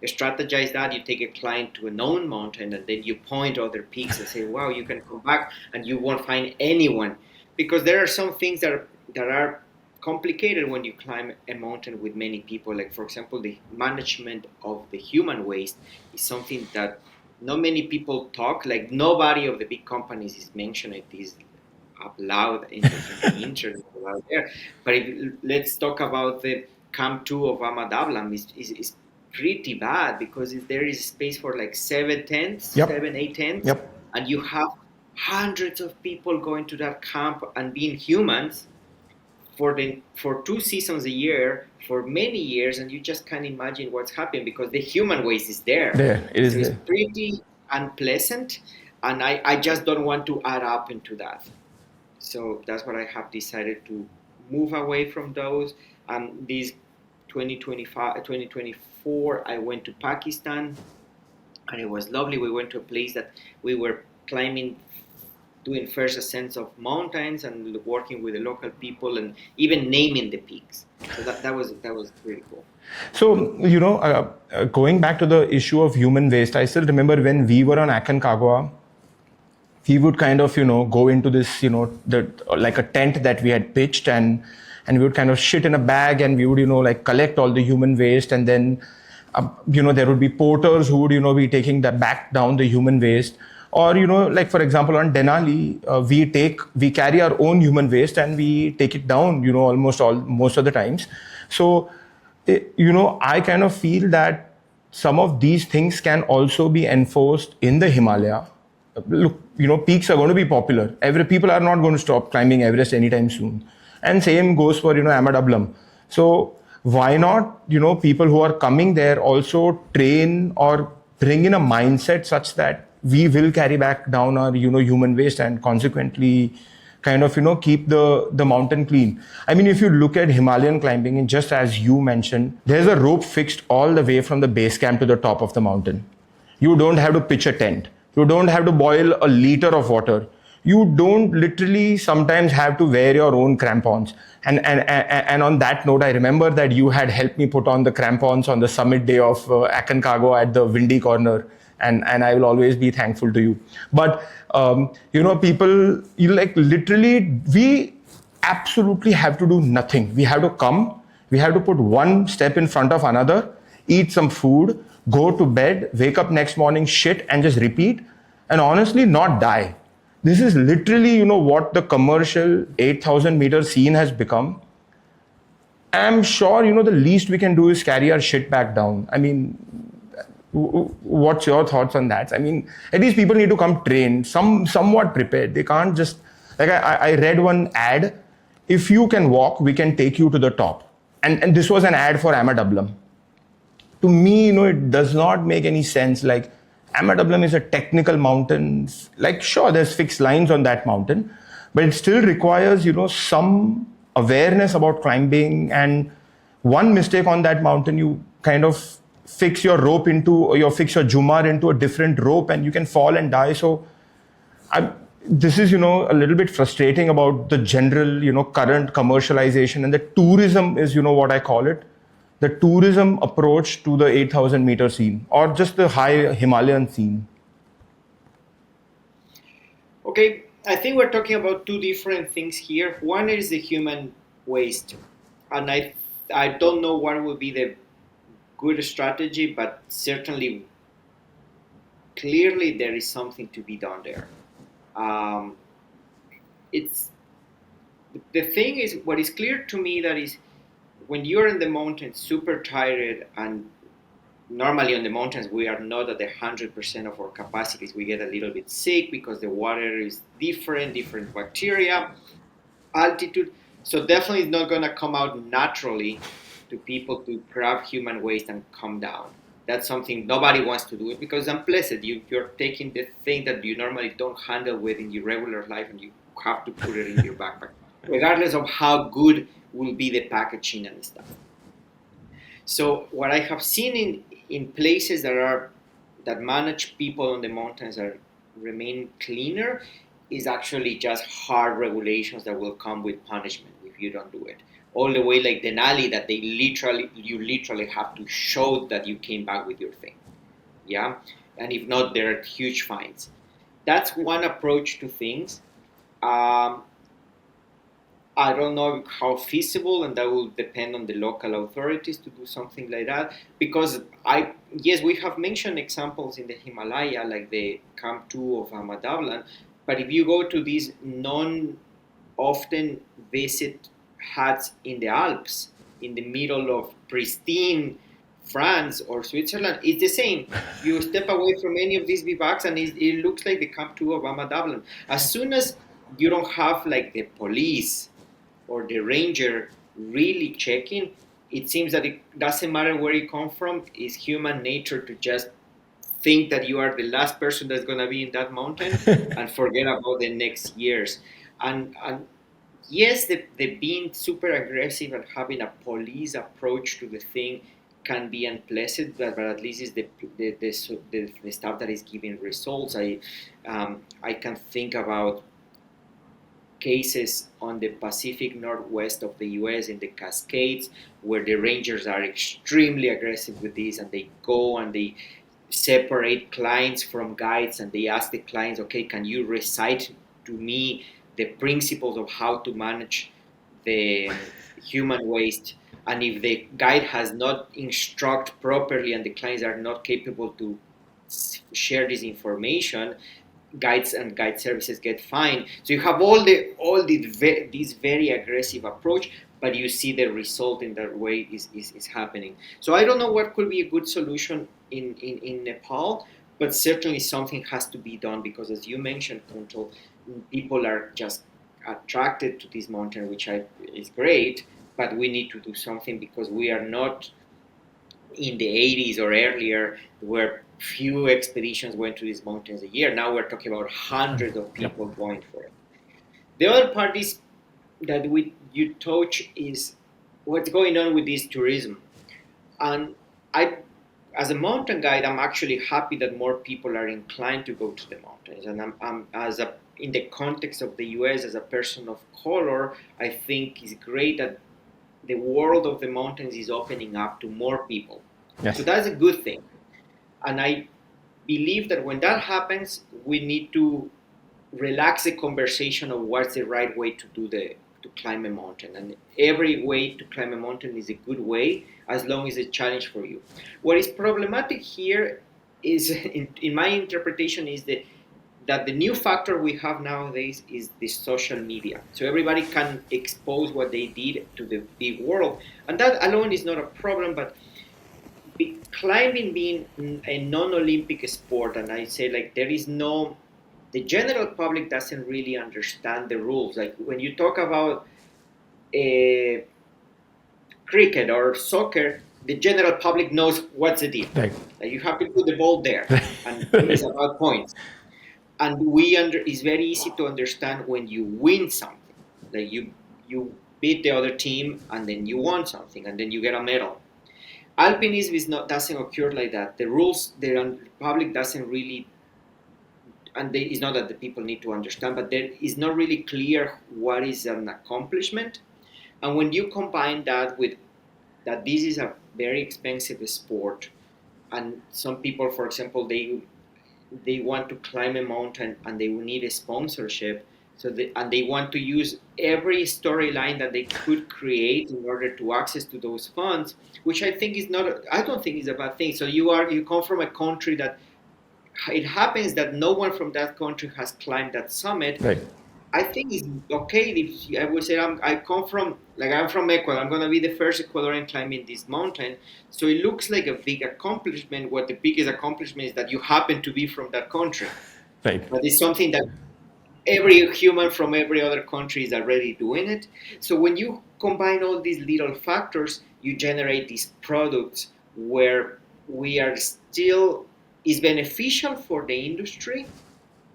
B: strategize that. You take a client to a known mountain and then you point other peaks and say, wow, you can come back and you won't find anyone because there are some things that are complicated when you climb a mountain with many people. Like, for example, the management of the human waste is something that not many people talk. Like, nobody of the big companies is mentioning this up loud in the internet out there. But let's talk about the Camp 2 of Amadablam is pretty bad, because there is space for like 7 tents,
A: Yep.
B: 7, 8 tents,
A: Yep.
B: and you have hundreds of people going to that camp and being humans for 2 seasons a year for many years, and you just can't imagine what's happening because the human waste is there.
A: It is
B: So it's
A: there.
B: pretty unpleasant, and I just don't want to add up into that. So that's what I have decided to move away from those. And this 2024, I went to Pakistan, and it was lovely. We went to a place that we were climbing, doing first ascents of mountains and working with the local people and even naming the peaks. So that was really cool.
A: So, going back to the issue of human waste, I still remember when we were on Aconcagua, we would kind of, go into this, like a tent that we had pitched, and we would kind of shit in a bag, and we would, like collect all the human waste, and then, there would be porters who would, be taking that back down the human waste. Or, like for example, on Denali, we carry our own human waste and we take it down, most of the times. So, I kind of feel that some of these things can also be enforced in the Himalaya. Look, peaks are going to be popular. People are not going to stop climbing Everest anytime soon. And same goes for, Amadablam. So why not, people who are coming there also train or bring in a mindset such that we will carry back down our, human waste, and consequently kind of, keep the mountain clean. I mean, if you look at Himalayan climbing, and just as you mentioned, there's a rope fixed all the way from the base camp to the top of the mountain. You don't have to pitch a tent. You don't have to boil a liter of water. You don't literally sometimes have to wear your own crampons. And on that note, I remember that you had helped me put on the crampons on the summit day of Aconcagua at the windy corner. And I will always be thankful to you. But, people, literally, we absolutely have to do nothing. We have to come, we have to put one step in front of another, eat some food, go to bed, wake up next morning, shit, and just repeat. And honestly, not die. This is literally, what the commercial 8,000 meter scene has become. I'm sure, the least we can do is carry our shit back down. I mean, what's your thoughts on that? I mean, at least people need to come trained, somewhat prepared. They can't just, like I read one ad, if you can walk, we can take you to the top. And this was an ad for Amadablam. To me, it does not make any sense. Like, Amadablam is a technical mountain. Like, sure, there's fixed lines on that mountain, but it still requires, some awareness about climbing. And one mistake on that mountain, you kind of fix your rope or you fix your Jumar into a different rope, and you can fall and die. So this is, a little bit frustrating about the general, current commercialization, and the tourism is, what I call it. The tourism approach to the 8,000 meter scene, or just the high Himalayan scene.
B: Okay, I think we're talking about two different things here. One is the human waste, and I don't know what would be the good strategy, but certainly, clearly there is something to be done there. It's the thing is, what is clear to me, that is, when you're in the mountains super tired, and normally on the mountains we are not at the 100% of our capacities, we get a little bit sick because the water is different bacteria, altitude. So definitely it's not going to come out naturally to people to grab human waste and come down. That's something nobody wants to do, it because it's unpleasant. You're taking the thing that you normally don't handle with in your regular life, and you have to put it in your backpack, regardless of how good will be the packaging and stuff. So what I have seen in places that manage people on the mountains that remain cleaner is actually just hard regulations that will come with punishment if you don't do it. All the way like Denali, that you literally have to show that you came back with your thing. Yeah? And if not, there are huge fines. That's one approach to things. I don't know how feasible, and that will depend on the local authorities to do something like that. Because yes, we have mentioned examples in the Himalaya, like the Camp 2 of Amadablan, but if you go to these non-often visit huts in the Alps, in the middle of pristine France or Switzerland, it's the same. You step away from any of these bivouacs, and it looks like the Camp 2 of Amadablan. As soon as you don't have like the police or the ranger really checking, it seems that it doesn't matter where you come from. It's human nature to just think that you are the last person that's going to be in that mountain and forget about the next years. And yes, the being super aggressive and having a police approach to the thing can be unpleasant, but at least it's the stuff that is giving results. I can think about cases on the Pacific Northwest of the US in the Cascades, where the rangers are extremely aggressive with this, and they go and they separate clients from guides, and they ask the clients, okay, can you recite to me the principles of how to manage the human waste? And if the guide has not instruct properly and the clients are not capable to share this information, guides and guide services get fined. So you have this very aggressive approach, but you see the result in that way is happening. So I don't know what could be a good solution in Nepal, but certainly something has to be done, because as you mentioned, Kuntal, people are just attracted to this mountain, which is great, but we need to do something, because we are not in the 80s or earlier, where few expeditions went to these mountains a year. Now we're talking about hundreds of people going for it. The other part is that you touch is what's going on with this tourism. And I, as a mountain guide, I'm actually happy that more people are inclined to go to the mountains. And in the context of the US, as a person of color, I think it's great that the world of the mountains is opening up to more people.
A: Yes.
B: So that's a good thing. And I believe that when that happens, we need to relax the conversation of what's the right way to climb a mountain. And every way to climb a mountain is a good way, as long as it's a challenge for you. What is problematic here is, in my interpretation, is that the new factor we have nowadays is the social media. So everybody can expose what they did to the big world. And that alone is not a problem, but climbing being a non-Olympic sport, and I say, like, the general public doesn't really understand the rules. Like when you talk about cricket or soccer, the general public knows what's the deal.
A: Right.
B: Like you have to put the ball there, and it's about points. And it's very easy to understand when you win something. Like you beat the other team, and then you won something, and then you get a medal. Alpinism doesn't occur like that. The rules, the public doesn't really, and it's not that the people need to understand, but there is not really clear what is an accomplishment. And when you combine that with that this is a very expensive sport, and some people, for example, they want to climb a mountain and they will need a sponsorship. And they want to use every storyline that they could create in order to access to those funds, which I think I don't think is a bad thing. So you come from a country that it happens that no one from that country has climbed that summit.
A: Right.
B: I think it's okay if I would say I'm from Ecuador. I'm going to be the first Ecuadorian climbing this mountain. So it looks like a big accomplishment. What the biggest accomplishment is that you happen to be from that country.
A: Right.
B: But it's something that every human from every other country is already doing it. So when you combine all these little factors, you generate these products where we are still is beneficial for the industry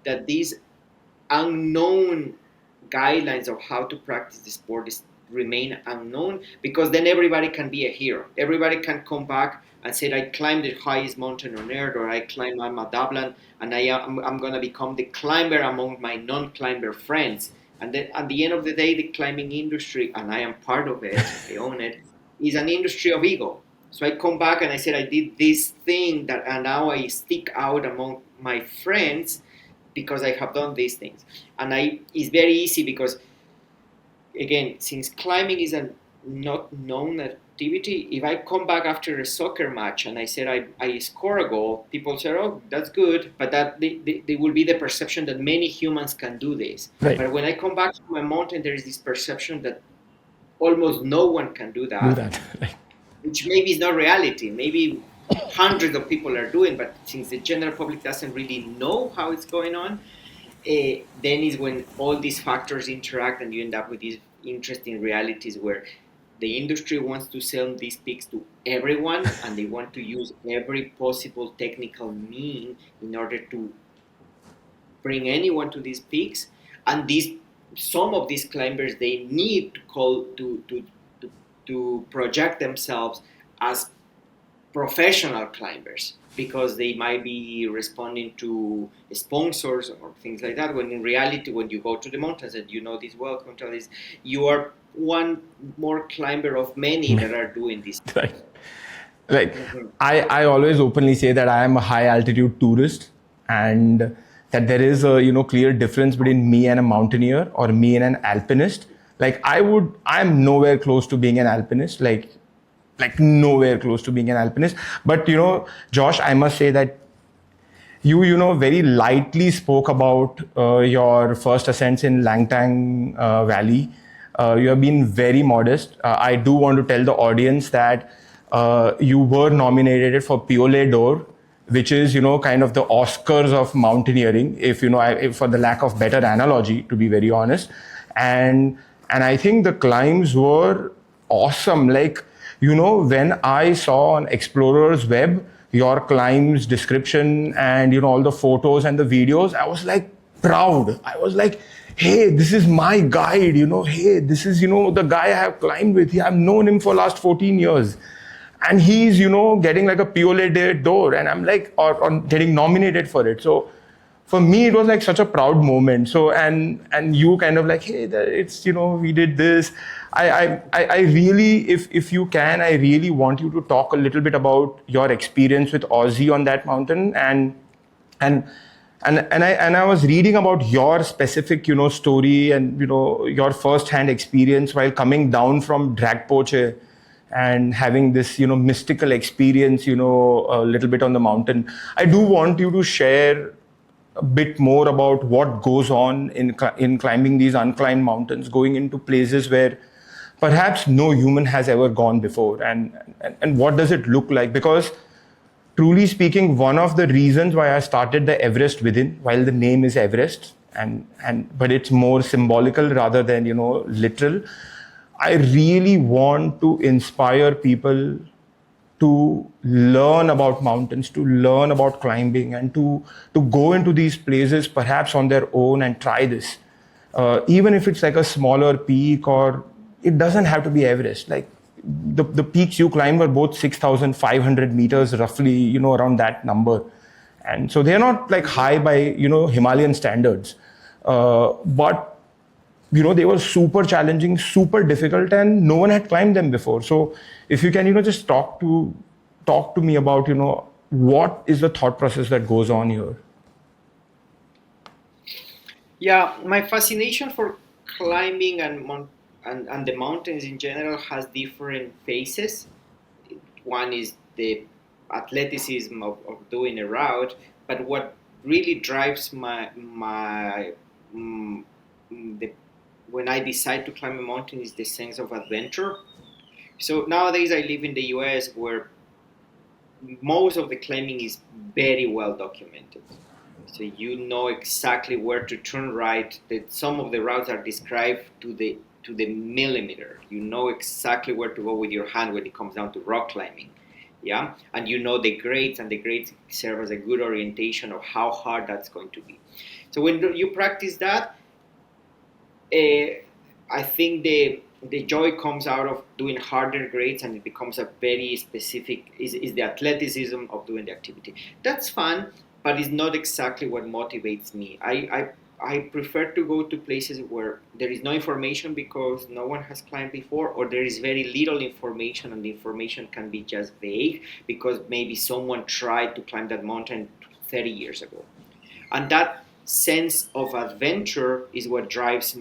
B: that these unknown guidelines of how to practice the sport remain unknown, because then everybody can be a hero. Everybody can come back and say, I climbed the highest mountain on earth, or I climbed Amadablan, and I'm going to become the climber among my non-climber friends. And then at the end of the day, the climbing industry, and I am part of it, I own it, is an industry of ego. So I come back and I said, I did this thing and now I stick out among my friends because I have done these things. And it's very easy because again, since climbing is a not known activity, if I come back after a soccer match and I said I score a goal, people say, oh, that's good, but that they will be the perception that many humans can do this.
A: Right.
B: But when I come back from a mountain, there is this perception that almost no one can do
A: Do
B: that,
A: that. Right.
B: which maybe is not reality. Maybe hundreds of people are doing, but since the general public doesn't really know how it's going on, then is when all these factors interact and you end up with these interesting realities where the industry wants to sell these peaks to everyone and they want to use every possible technical mean in order to bring anyone to these peaks, and these some of these climbers they need to call to project themselves as professional climbers because they might be responding to sponsors or things like that, when in reality when you go to the mountains and you know this well, this you are one more climber of many that are doing this.
A: Right. Like,
B: Mhm.
A: I always openly say that I am a high altitude tourist, and that there is a clear difference between me and a mountaineer or me and an alpinist. Like I'm nowhere close to being an alpinist. Like nowhere close to being an alpinist. But Josh, I must say that you very lightly spoke about your first ascents in Langtang Valley. You have been very modest. I do want to tell the audience that you were nominated for Piolet d'Or, which is kind of the Oscars of mountaineering, if for the lack of better analogy, to be very honest. And I think the climbs were awesome. Like when I saw on Explorer's Web your climbs description and all the photos and the videos, I was like proud. I was like, hey, this is my guide. Hey, this is the guy I have climbed with. I've known him for last 14 years, and he's getting like a Piolet d'Or, and I'm like, or getting nominated for it. So for me, it was like such a proud moment. So and you kind of like, hey, it's we did this. I really, if you can, I really want you to talk a little bit about your experience with Aussie on that mountain, and I was reading about your specific story and your first hand experience while coming down from Dragpoche and having this mystical experience a little bit on the mountain. I do want you to share a bit more about what goes on in climbing these unclimbed mountains, going into places where perhaps no human has ever gone before, and what does it look like? Because truly speaking, one of the reasons why I started the Everest Within, while the name is Everest, but it's more symbolical rather than literal. I really want to inspire people to learn about mountains, to learn about climbing, and to go into these places perhaps on their own and try this. Even if it's like a smaller peak, or it doesn't have to be Everest. Like the peaks you climb were both 6,500 meters, roughly, around that number. And so they're not like high by, Himalayan standards. But they were super challenging, super difficult, and no one had climbed them before. So if you can, just talk to me about, what is the thought process that goes on here?
B: Yeah, my fascination for climbing and the mountains in general has different phases. One is the athleticism of doing a route, but what really drives mm, the when I decide to climb a mountain is the sense of adventure. So nowadays I live in the US where most of the climbing is very well documented. So you know exactly where to turn right. That some of the routes are described to the millimeter. You know exactly where to go with your hand when it comes down to rock climbing. Yeah, and you know the grades, and the grades serve as a good orientation of how hard that's going to be. So when you practice that, I think the joy comes out of doing harder grades, and it becomes a very specific is the athleticism of doing the activity. That's fun, but it's not exactly what motivates me. I prefer to go to places where there is no information because no one has climbed before, or there is very little information, and the information can be just vague because maybe someone tried to climb that mountain 30 years ago. And that sense of adventure is what drives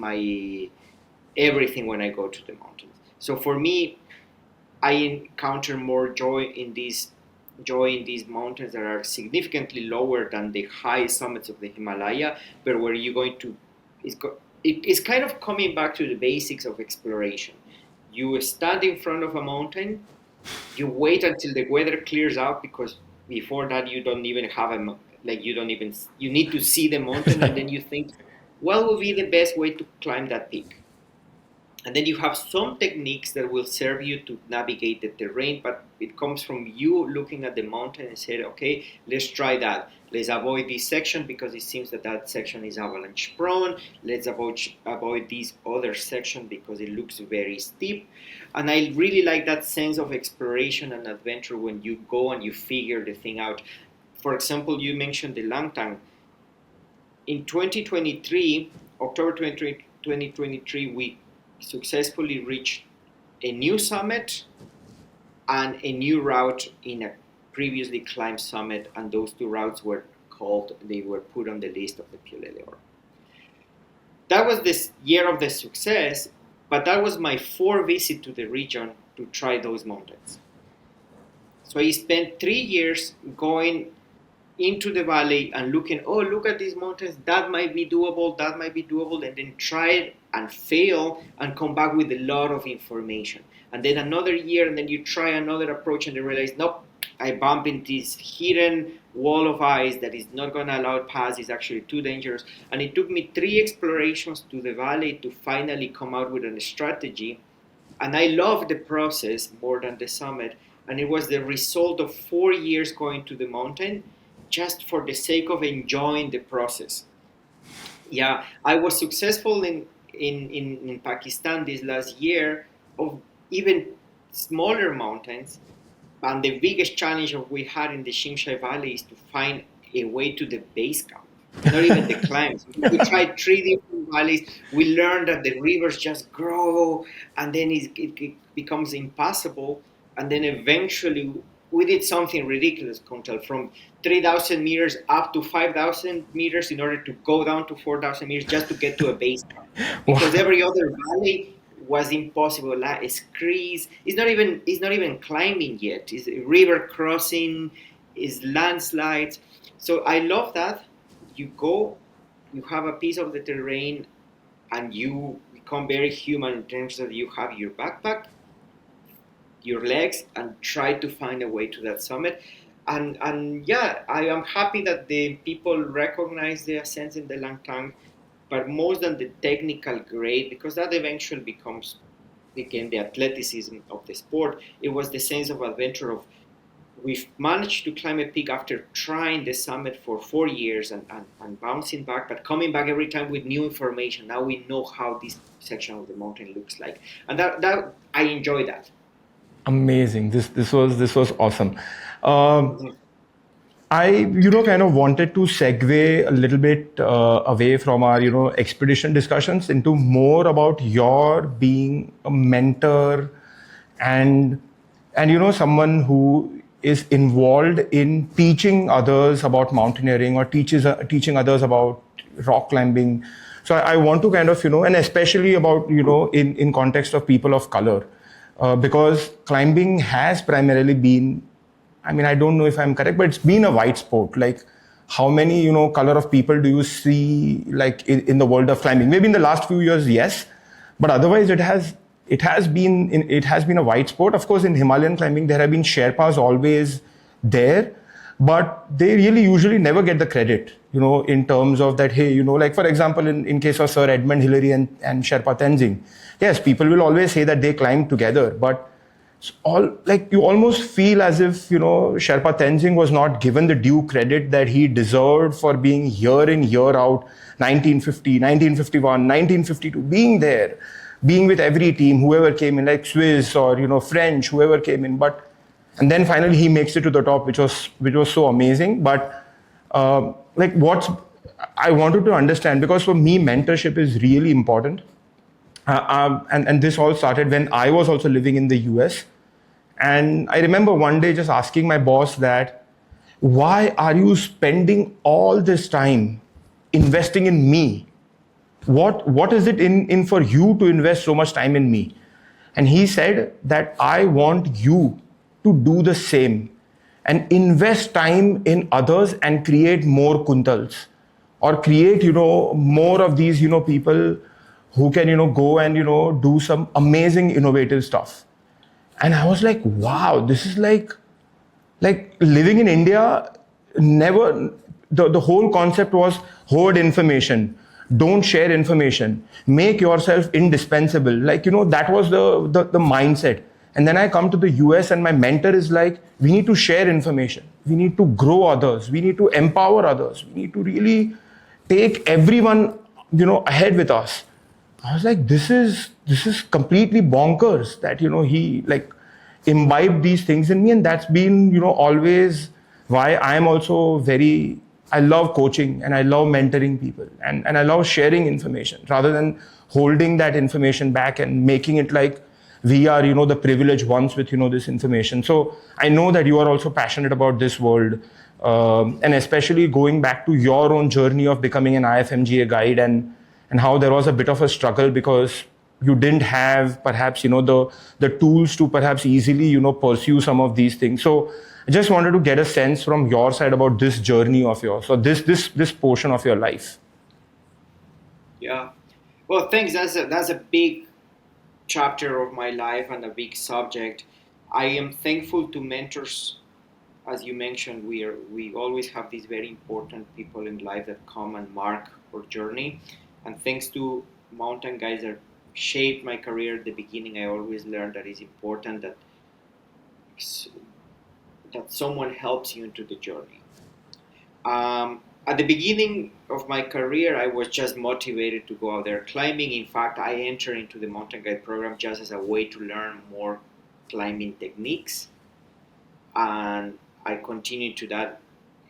B: everything when I go to the mountains. So for me, I encounter more joy in these mountains that are significantly lower than the high summits of the Himalaya, but where you're going to, it's kind of coming back to the basics of exploration. You stand in front of a mountain, you wait until the weather clears out, because before that you don't even have you need to see the mountain, and then you think, what would be the best way to climb that peak? And then you have some techniques that will serve you to navigate the terrain, but it comes from you looking at the mountain and saying, okay, let's try that. Let's avoid this section because it seems that section is avalanche prone. Let's avoid this other section because it looks very steep. And I really like that sense of exploration and adventure when you go and you figure the thing out. For example, you mentioned the Langtang. In 2023, October 2023, we successfully reached a new summit and a new route in a previously climbed summit, and those two routes were put on the list of the Piolet. That was this year of the success, but that was my fourth visit to the region to try those mountains. So I spent 3 years going into the valley and looking, look at these mountains, that might be doable, and then try it and fail and come back with a lot of information. And then another year, and then you try another approach and you realize, nope, I bump into this hidden wall of ice that is not going to allow it pass, it's actually too dangerous. And it took me 3 explorations to the valley to finally come out with a strategy. And I love the process more than the summit. And it was the result of 4 years going to the mountain just for the sake of enjoying the process. Yeah, I was successful in Pakistan this last year of even smaller mountains, and the biggest challenge we had in the Shimshai Valley is to find a way to the base camp, not even the climbs. We tried 3 different valleys. We learned that the rivers just grow, and then it becomes impassable, and then eventually we did something ridiculous, Contel, from 3,000 meters up to 5,000 meters in order to go down to 4,000 meters just to get to a base camp. Because every other valley was impossible. It's crease. It's not even climbing yet. It's river crossing. It's landslides. So I love that. You go, you have a piece of the terrain, and you become very human in terms of you have your backpack, your legs, and try to find a way to that summit. And yeah, I am happy that the people recognize the ascents in the Langtang, but more than the technical grade, because that eventually became the athleticism of the sport. It was the sense of adventure of, we've managed to climb a peak after trying the summit for 4 years and bouncing back, but coming back every time with new information. Now we know how this section of the mountain looks like. And that I enjoy that.
A: Amazing. This was awesome. I kind of wanted to segue a little bit away from our expedition discussions into more about your being a mentor and someone who is involved in teaching others about mountaineering or teaching others about rock climbing. So I want to kind of and especially about in context of people of color. Because climbing has primarily been, I don't know if I'm correct, but it's been a white sport. Like, how many, color of people do you see, like, in the world of climbing? Maybe in the last few years, yes, but otherwise it has been a white sport. Of course, in Himalayan climbing, there have been Sherpas always there, but they really usually never get the credit, in terms of that, hey, like, for example, in case of Sir Edmund Hillary and Sherpa Tenzing, yes, people will always say that they climbed together, but you almost feel as if, Sherpa Tenzing was not given the due credit that he deserved for being year in, year out, 1950, 1951, 1952, being there, being with every team, whoever came in, like Swiss or, French, whoever came in, and then finally he makes it to the top, which was so amazing. But I wanted to understand, because for me, mentorship is really important. And this all started when I was also living in the US. And I remember one day just asking my boss that, why are you spending all this time investing in me? what is it in for you to invest so much time in me? And he said that I want you to do the same and invest time in others and create more kuntals, or create, more of these, people who can, go and, do some amazing innovative stuff. And I was like, wow, this is like living in India. Never, the whole concept was hoard information, don't share information, make yourself indispensable. Like, that was the mindset. And then I come to the US and my mentor is like, we need to share information, we need to grow others, we need to empower others, we need to really take everyone, ahead with us. I was like, this is completely bonkers that, he like imbibed these things in me. And that's been, always why I'm also I love coaching and I love mentoring people, and I love sharing information rather than holding that information back and making it like we are, the privileged ones with, this information. So I know that you are also passionate about this world, and especially going back to your own journey of becoming an IFMGA guide, and how there was a bit of a struggle because you didn't have perhaps, the tools to perhaps easily, pursue some of these things. So I just wanted to get a sense from your side about this journey of yours, or this portion of your life.
B: Yeah. Well, thanks. That's a big chapter of my life and a big subject. I am thankful to mentors. As you mentioned, we always have these very important people in life that come and mark our journey. And thanks to mountain guides that shaped my career at the beginning, I always learned that it's important that someone helps you into the journey. At the beginning of my career, I was just motivated to go out there climbing. In fact, I entered into the mountain guide program just as a way to learn more climbing techniques. And I continued to that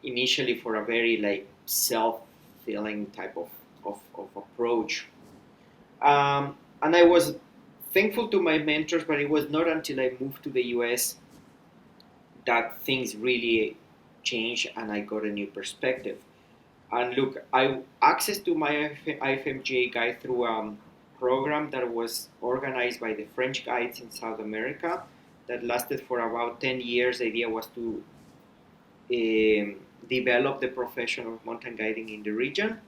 B: initially for a very like self-filling type of approach. And I was thankful to my mentors, but it was not until I moved to the US that things really changed and I got a new perspective. And look, I access to my IFMGA guide through a program that was organized by the French guides in South America that lasted for about 10 years. The idea was to develop the profession of mountain guiding in the region.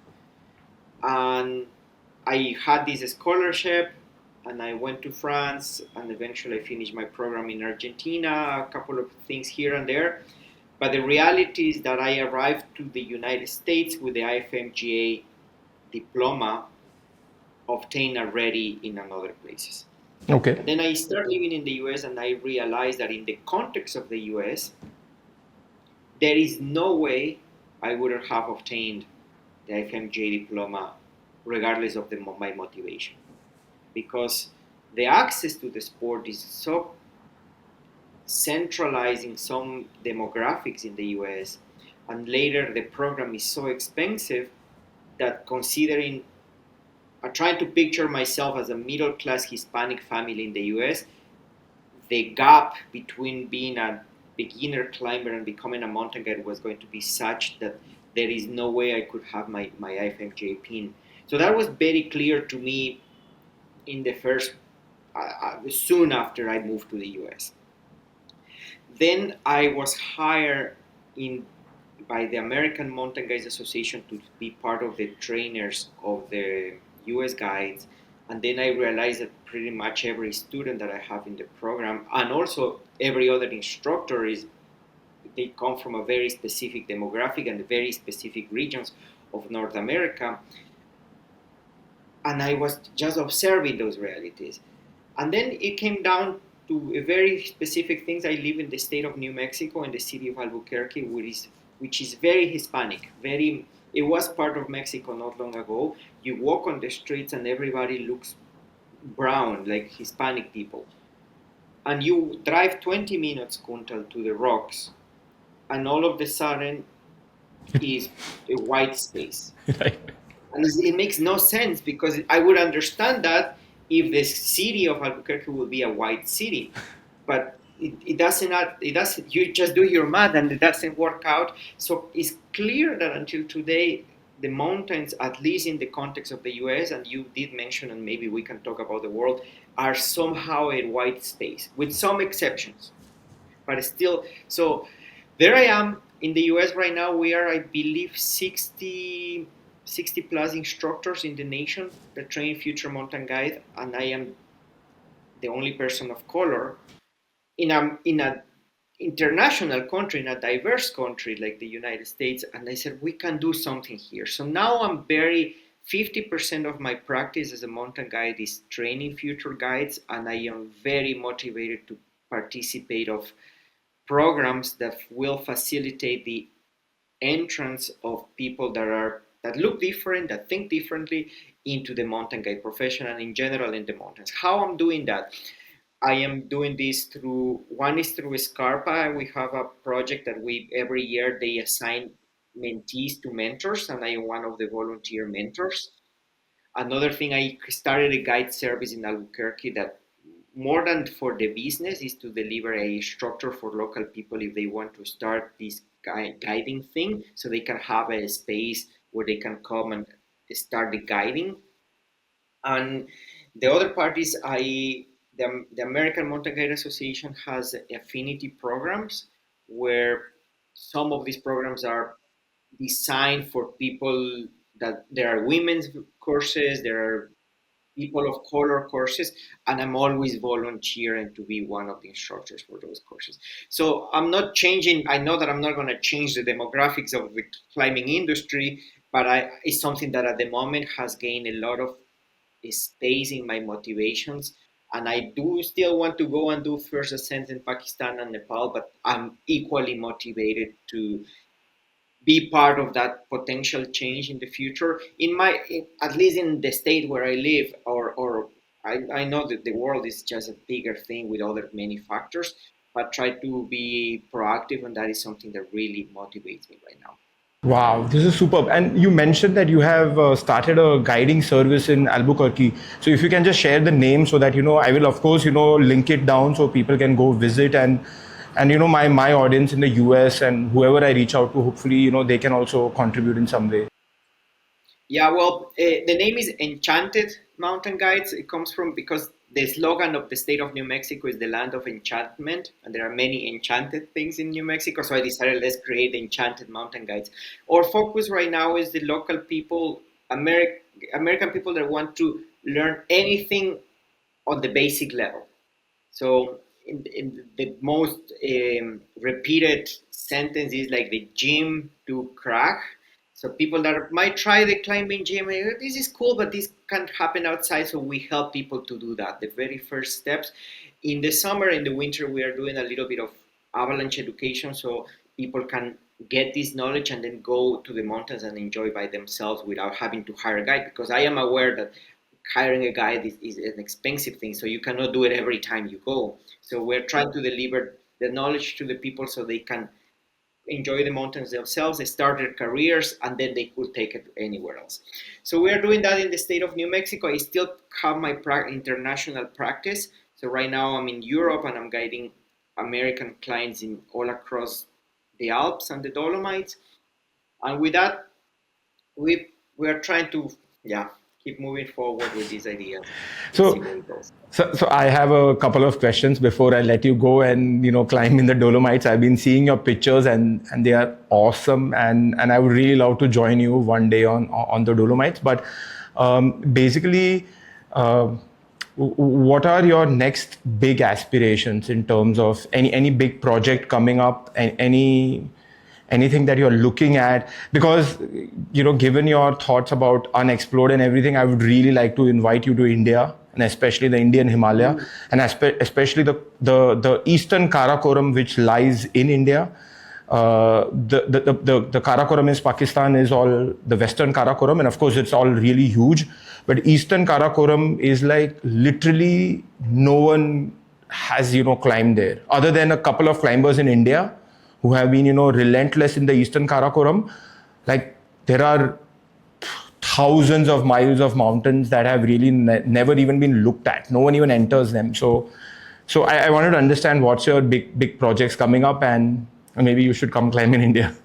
B: And I had this scholarship and I went to France and eventually I finished my program in Argentina, a couple of things here and there. But the reality is that I arrived to the United States with the IFMGA diploma obtained already in another places.
A: Okay.
B: And then I started living in the US and I realized that in the context of the US, there is no way I would have obtained the IFMGA diploma regardless of my motivation. Because the access to the sport is so centralizing some demographics in the US, and later the program is so expensive that considering trying to picture myself as a middle class Hispanic family in the US, the gap between being a beginner climber and becoming a mountain guide was going to be such that there is no way I could have my IFMGA pin. So that was very clear to me in the first soon after I moved to the US. Then I was hired by the American Mountain Guides Association to be part of the trainers of the US guides. And then I realized that pretty much every student that I have in the program, and also every other instructor, they come from a very specific demographic and very specific regions of North America. And I was just observing those realities. And then it came down to a very specific things. I live in the state of New Mexico, in the city of Albuquerque, which is very Hispanic. It was part of Mexico not long ago. You walk on the streets and everybody looks brown, like Hispanic people. And you drive 20 minutes, Kuntal, to the rocks, and all of a sudden is a white space.
A: Right.
B: And it makes no sense, because I would understand that if the city of Albuquerque would be a white city, but it doesn't. You just do your math and it doesn't work out. So it's clear that until today, the mountains, at least in the context of the US, and you did mention, and maybe we can talk about the world, are somehow a white space, with some exceptions. But still, so there I am in the US right now. We are, I believe, 60 plus instructors in the nation that train future mountain guide, and I am the only person of color in a international country, in a diverse country like the United States. And I said, we can do something here. So now I'm very 50% of my practice as a mountain guide is training future guides, and I am very motivated to participate of programs that will facilitate the entrance of people that look different, that think differently into the mountain guide profession and in general in the mountains. How I'm doing that? I am doing this through, one is through Scarpa. We have a project that we every year they assign mentees to mentors, and I am one of the volunteer mentors. Another thing, I started a guide service in Albuquerque that more than for the business is to deliver a structure for local people if they want to start this guiding thing, so they can have a space where they can come and start the guiding. And the other part is the American Mountain Guide Association has affinity programs where some of these programs are designed for people, that there are women's courses, there are people of color courses, and I'm always volunteering to be one of the instructors for those courses. So I'm not changing. I know that I'm not going to change the demographics of the climbing industry, but it's something that at the moment has gained a lot of space in my motivations. And I do still want to go and do first ascent in Pakistan and Nepal, but I'm equally motivated to be part of that potential change in the future. At least in the state where I live, or I know that the world is just a bigger thing with other many factors, but try to be proactive, and that is something that really motivates me right now.
A: Wow, this is superb. And you mentioned that you have started a guiding service in Albuquerque. So if you can just share the name so that, I will of course, link it down so people can go visit, and my audience in the US and whoever I reach out to, hopefully, they can also contribute in some way.
B: Yeah, well, the name is Enchanted Mountain Guides. It comes from, because the slogan of the state of New Mexico is the land of enchantment, and there are many enchanted things in New Mexico. So I decided, let's create Enchanted Mountain Guides. Our focus right now is the local people, American people that want to learn anything on the basic level. So in the most repeated sentence is like the gym to crack. So people that might try the climbing gym, this is cool, but this can't happen outside. So we help people to do that. The very first steps. In the summer, in the winter, we are doing a little bit of avalanche education, so people can get this knowledge and then go to the mountains and enjoy by themselves without having to hire a guide. Because I am aware that hiring a guide is an expensive thing, so you cannot do it every time you go. So we're trying to deliver the knowledge to the people so they can enjoy the mountains themselves, they start their careers, and then they could take it anywhere else. So we are doing that in the state of New Mexico. I still have my international practice. So right now I'm in Europe and I'm guiding American clients in all across the Alps and the Dolomites. And with that, we are trying to keep moving forward with these ideas.
A: So, so I have a couple of questions before I let you go and climb in the Dolomites. I've been seeing your pictures and they are awesome, and I would really love to join you one day on the Dolomites. But basically, what are your next big aspirations in terms of any big project coming up, and anything that you're looking at? Because given your thoughts about unexplored and everything, I would really like to invite you to India, and especially the Indian Himalaya, and especially the eastern Karakoram, which lies in India. The Karakoram is Pakistan, is all the western Karakoram, and of course it's all really huge, but eastern Karakoram is like literally no one has climbed there other than a couple of climbers in India who have been relentless in the eastern Karakoram. Like there are thousands of miles of mountains that have really never even been looked at. No one even enters them. So I wanted to understand what's your big projects coming up, and maybe you should come climb in India.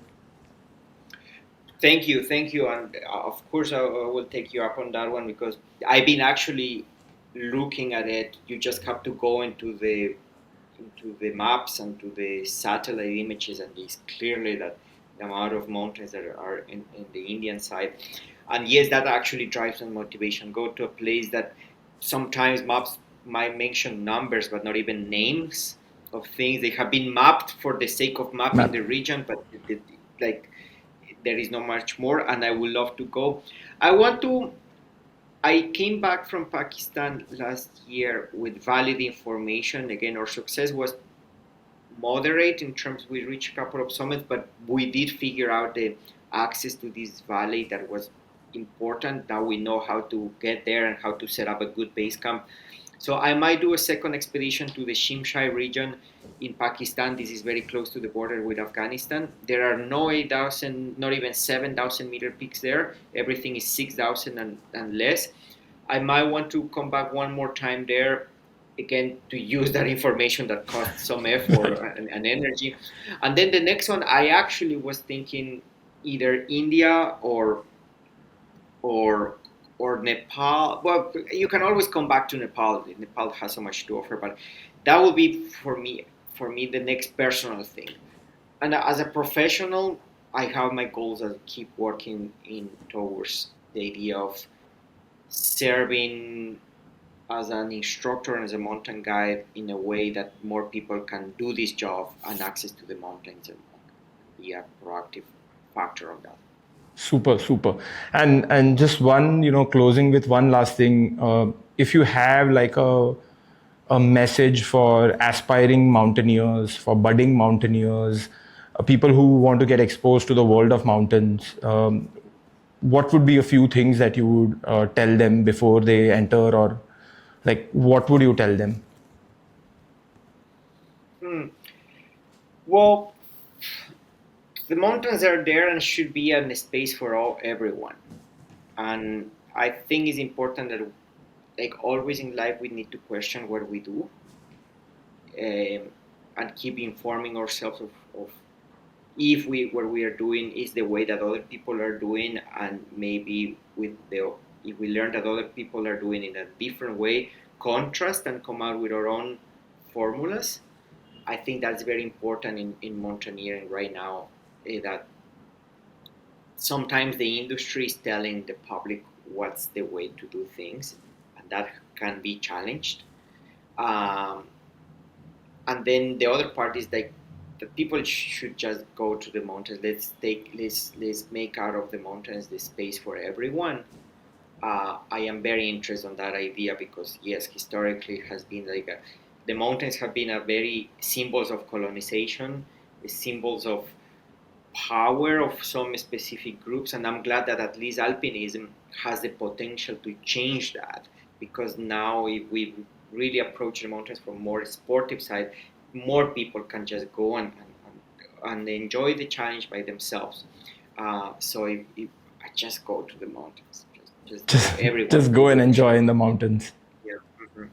B: Thank you, and of course I will take you up on that one because I've been actually looking at it. You just have to go into the maps and to the satellite images, and it's clearly that the amount of mountains that are in the Indian side, and yes, that actually drives some motivation. Go to a place that sometimes maps might mention numbers but not even names of things. They have been mapped for the sake of mapping
A: Map.
B: the region, but like there is not much more, and I would love to go. I want to. I came back from Pakistan last year with valid information. Again, our success was moderate in terms we reached a couple of summits, but we did figure out the access to this valley that was important. Now we know how to get there and how to set up a good base camp. So I might do a second expedition to the Shimshai region in Pakistan. This is very close to the border with Afghanistan. There are no 8,000, not even 7,000 meter peaks there. Everything is 6,000 and less. I might want to come back one more time there again to use that information that costs some effort and energy. And then the next one, I actually was thinking either India or or Nepal. Well, you can always come back to Nepal. Nepal has so much to offer, but that will be for me the next personal thing. And as a professional, I have my goals. I keep working in towards the idea of serving as an instructor and as a mountain guide in a way that more people can do this job and access to the mountains and be a proactive factor of that.
A: Super, super. And just one, closing with one last thing. If you have like a message for aspiring mountaineers, for budding mountaineers, people who want to get exposed to the world of mountains, what would be a few things that you would tell them before they enter, or like what would you tell them?
B: Hmm. Well, the mountains are there and should be a space for everyone. And I think it's important that, like always in life, we need to question what we do, and keep informing ourselves of if what we are doing is the way that other people are doing, and maybe if we learn that other people are doing it in a different way, contrast and come out with our own formulas. I think that's very important in mountaineering right now. That sometimes the industry is telling the public what's the way to do things, and that can be challenged. Um, and then the other part is like the people should just go to the mountains. Let's make out of the mountains the space for everyone. I am very interested on that idea because yes, historically it has been the mountains have been a very symbols of colonization, symbols of power of some specific groups, and I'm glad that at least alpinism has the potential to change that, because now if we really approach the mountains from more sportive side, more people can just go and enjoy the challenge by themselves. So if I just go to the mountains, just
A: Just,
B: everyone
A: just
B: go
A: go and
B: to the
A: enjoy in the mountains.
B: yeah. Mhm.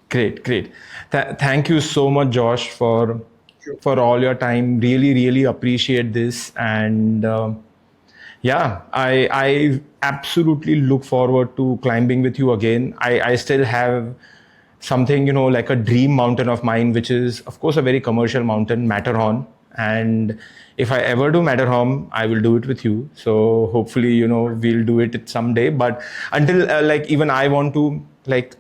A: Great, great. Thank you so much, Josh,
B: Sure.
A: for all your time. Really, really appreciate this. And yeah, I absolutely look forward to climbing with you again. I still have something, like a dream mountain of mine, which is, of course, a very commercial mountain, Matterhorn. And if I ever do Matterhorn, I will do it with you. So hopefully, we'll do it someday. But until like even I want to like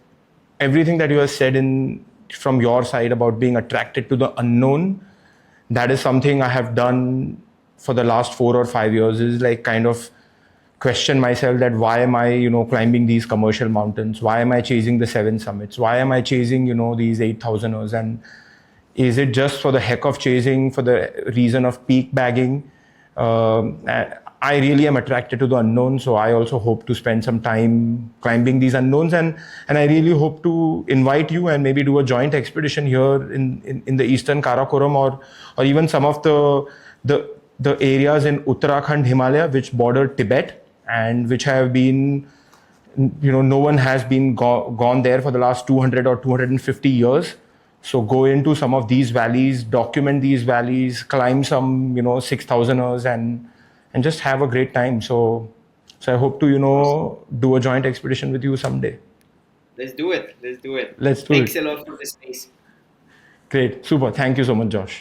A: everything that you have said in from your side about being attracted to the unknown, that is something I have done for the last 4 or 5 years, is like kind of question myself that why am I, climbing these commercial mountains? Why am I chasing the seven summits? Why am I chasing, these 8,000ers? And is it just for the heck of chasing, for the reason of peak bagging? I really am attracted to the unknown, so I also hope to spend some time climbing these unknowns, and I really hope to invite you and maybe do a joint expedition here in the eastern Karakoram, or even some of the the areas in Uttarakhand, Himalaya, which border Tibet, and which have been, no one has been gone there for the last 200 or 250 years. So go into some of these valleys, document these valleys, climb some, 6,000ers, and just have a great time. So I hope to, do a joint expedition with you someday.
B: Let's do it. Let's do it.
A: Let's do
B: Thanks
A: it.
B: a lot for the space.
A: Great. Super. Thank you so much, Josh.